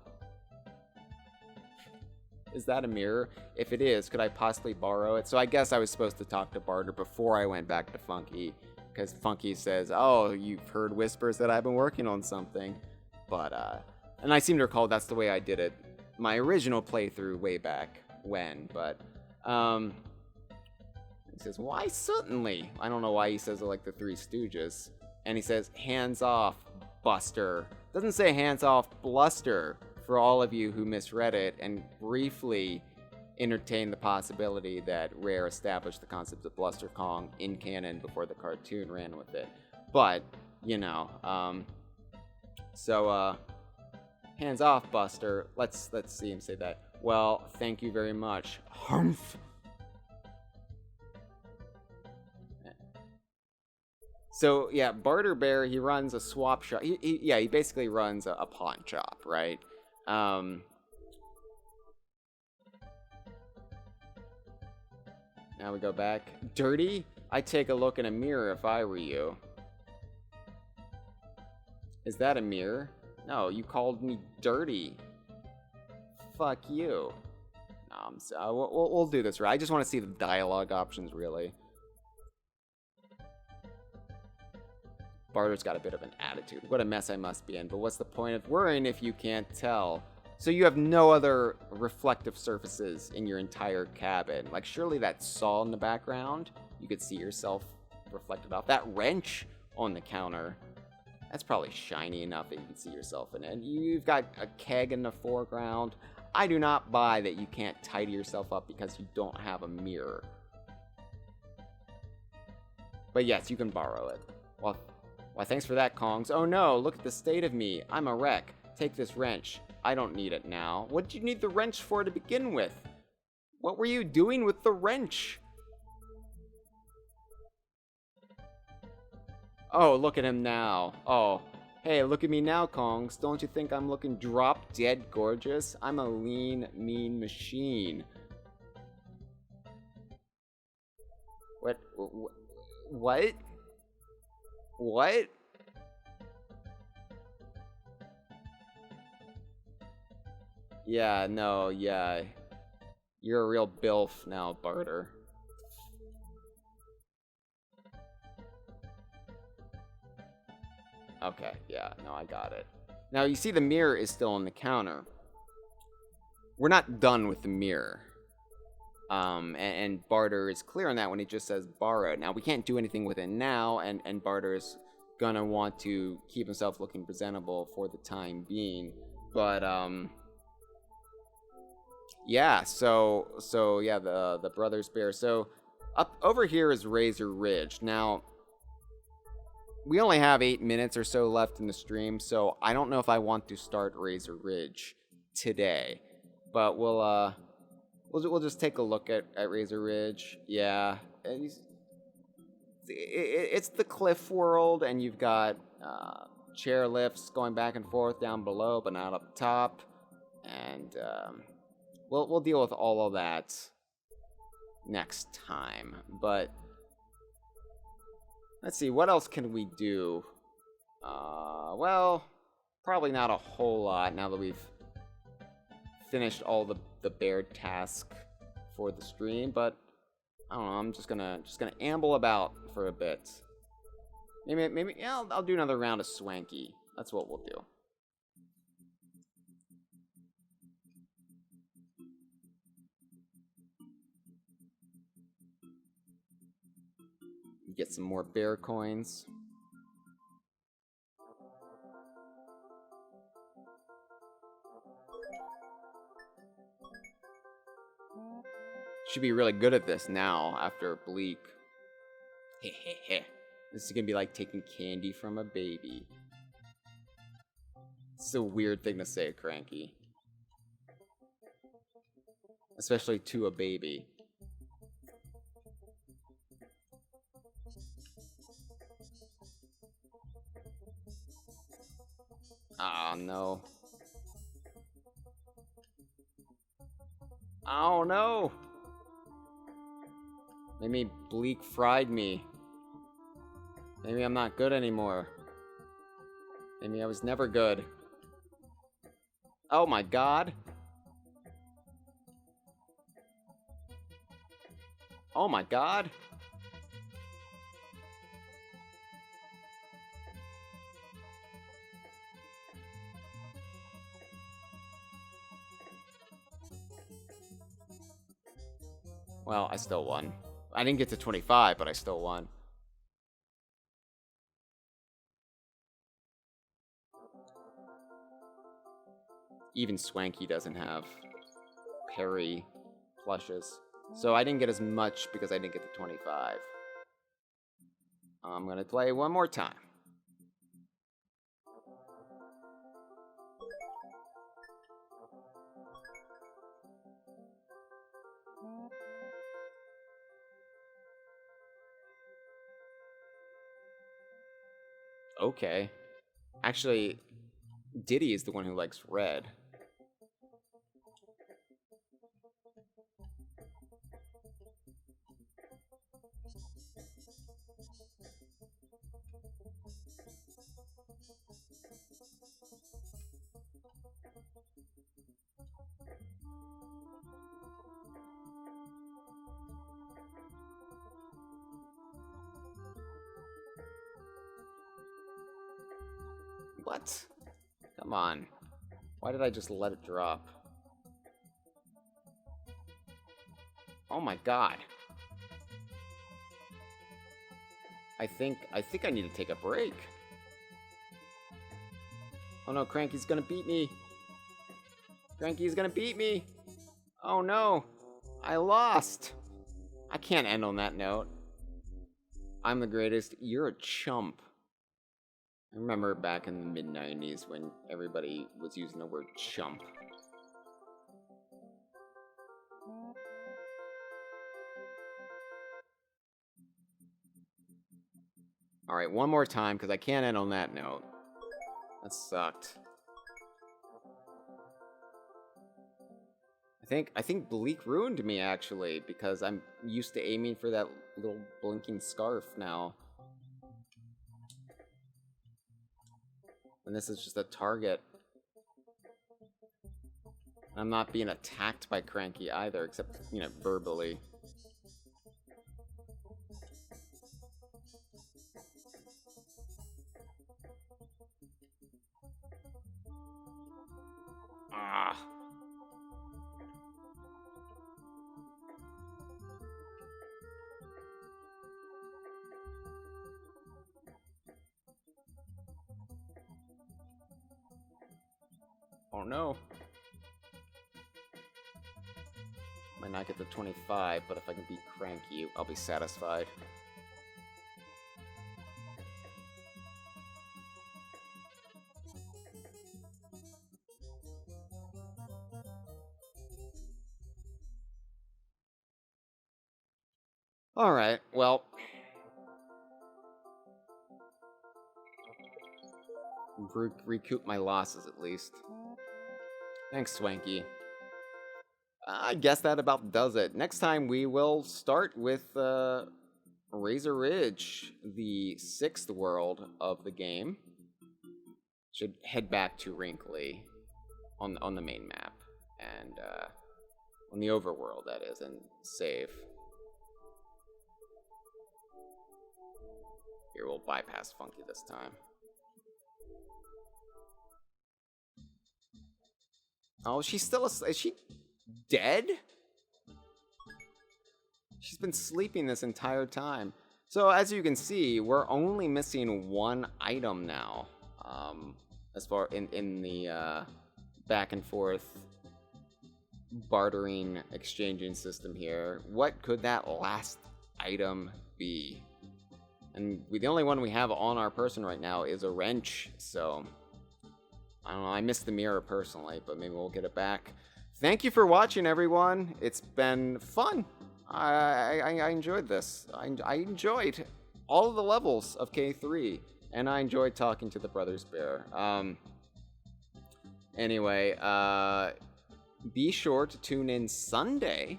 Is that a mirror? If it is, could I possibly borrow it? So I guess I was supposed to talk to Barter before I went back to Funky, because Funky says, oh, you've heard whispers that I've been working on something. But, and I seem to recall that's the way I did it. My original playthrough way back when, but, he says, why certainly? I don't know why he says it like the Three Stooges. And he says, hands off, Buster. Doesn't say hands off, Bluster. For all of you who misread it and briefly entertained the possibility that Rare established the concept of Bluster Kong in canon before the cartoon ran with it. But, you know, hands off, Buster. Let's see him say that. Well, thank you very much. Humph. So, yeah, Barter Bear, he runs a swap shop. He basically runs a pawn shop, right? Now we go back. Dirty? I'd take a look in a mirror if I were you. Is that a mirror? No, you called me dirty. Fuck you. No, we'll do this right. I just want to see the dialogue options, really. Barter's got a bit of an attitude. What a mess I must be in, but what's the point of worrying if you can't tell? So you have no other reflective surfaces in your entire cabin. Like, surely that saw in the background, you could see yourself reflected off. That wrench on the counter, that's probably shiny enough that you can see yourself in it. And you've got a keg in the foreground. I do not buy that you can't tidy yourself up because you don't have a mirror. But yes, you can borrow it. Well, why, thanks for that, Kongs. Oh no, look at the state of me. I'm a wreck. Take this wrench. I don't need it now. What did you need the wrench for to begin with? What were you doing with the wrench? Oh, look at him now. Oh, hey, look at me now, Kongs. Don't you think I'm looking drop dead gorgeous? I'm a lean, mean machine. What? What? What? Yeah, no, yeah. You're a real bilf now, Barter. Okay, yeah, no, I got it. Now, you see the mirror is still on the counter. We're not done with the mirror. And Barter is clear on that when he just says borrow. Now, we can't do anything with it now, and Barter is gonna want to keep himself looking presentable for the time being. But, yeah, so yeah, the Brothers Bear. So, up over here is Razor Ridge. Now, we only have 8 minutes or so left in the stream, so I don't know if I want to start Razor Ridge today. But we'll just take a look at Razor Ridge. Yeah, it's the cliff world, and you've got chair lifts going back and forth down below, but not up top. And we'll deal with all of that next time. But let's see, what else can we do? Well, probably not a whole lot now that we've finished all the bear task for the stream, but I don't know, I'm just gonna amble about for a bit. Maybe yeah, I'll do another round of Swanky. That's what we'll do. Get some more bear coins. Should be really good at this now after Bleak. Hehehe. This is gonna be like taking candy from a baby. It's a weird thing to say, Cranky. Especially to a baby. Ah, no. Oh, no! Maybe Bleak fried me. Maybe I'm not good anymore. Maybe I was never good. Oh my god! Oh my god! Well, I still won. I didn't get to 25, but I still won. Even Swanky doesn't have parry plushes. So I didn't get as much because I didn't get to 25. I'm gonna play one more time. Okay. Actually, Diddy is the one who likes red. What? Come on. Why did I just let it drop? Oh my god. I think I need to take a break. Oh no, Cranky's gonna beat me. Cranky's gonna beat me. Oh no. I lost. I can't end on that note. I'm the greatest. You're a chump. I remember back in the mid-90s when everybody was using the word chump. Alright, one more time, because I can't end on that note. That sucked. I think Bleak ruined me, actually, because I'm used to aiming for that little blinking scarf now. And this is just a target. I'm not being attacked by Cranky either, except, you know, verbally. Ah. Oh no. Might not get the 25, but if I can beat Cranky, I'll be satisfied. Alright, well. Recoup my losses, at least. Thanks, Swanky. I guess that about does it. Next time we will start with Razor Ridge, the 6th world of the game. Should head back to Wrinkly on the main map. And on the overworld, that is, and save. Here, we'll bypass Funky this time. Oh, she's still is she dead? She's been sleeping this entire time. So as you can see, we're only missing one item now. As far in the back and forth bartering exchanging system here. What could that last item be? And the only one we have on our person right now is a wrench, so I don't know, I missed the mirror personally, but maybe we'll get it back. Thank you for watching, everyone. It's been fun. I enjoyed this. I enjoyed all of the levels of K3, and I enjoyed talking to the Brothers Bear. Anyway, be sure to tune in Sunday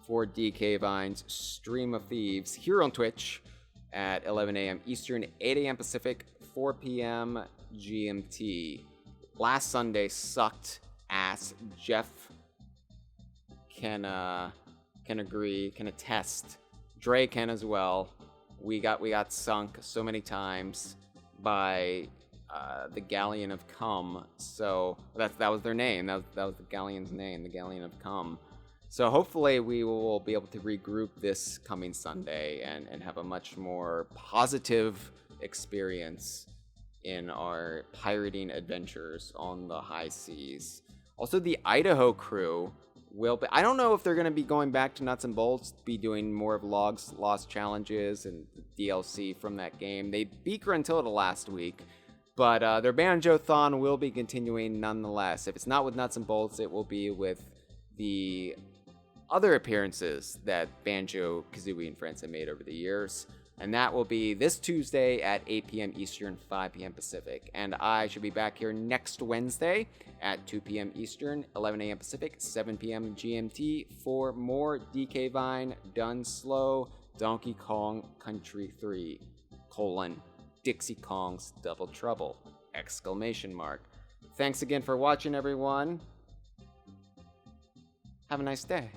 for DK Vine's Stream of Thieves here on Twitch at 11 a.m. Eastern, 8 a.m. Pacific, 4 p.m. GMT. Last Sunday sucked ass. Jeff can agree, can attest. Dre can as well. We got sunk so many times by the Galleon of Cum. So that was their name. That was the Galleon's name, the Galleon of Cum. So hopefully we will be able to regroup this coming Sunday and have a much more positive experience in our pirating adventures on the high seas. Also, the Idaho crew will be, I don't know if they're going to be going back to Nuts and Bolts, be doing more of Logs Lost challenges and DLC from that game. They beat Gruntilda last week, but their Banjo-thon will be continuing nonetheless. If it's not with Nuts and Bolts, it will be with the other appearances that Banjo, Kazooie, and friends have made over the years. And that will be this Tuesday at 8 p.m. Eastern, 5 p.m. Pacific. And I should be back here next Wednesday at 2 p.m. Eastern, 11 a.m. Pacific, 7 p.m. GMT for more DK Vine Done Slow Donkey Kong Country 3, Dixie Kong's Double Trouble, ! Thanks again for watching, everyone. Have a nice day.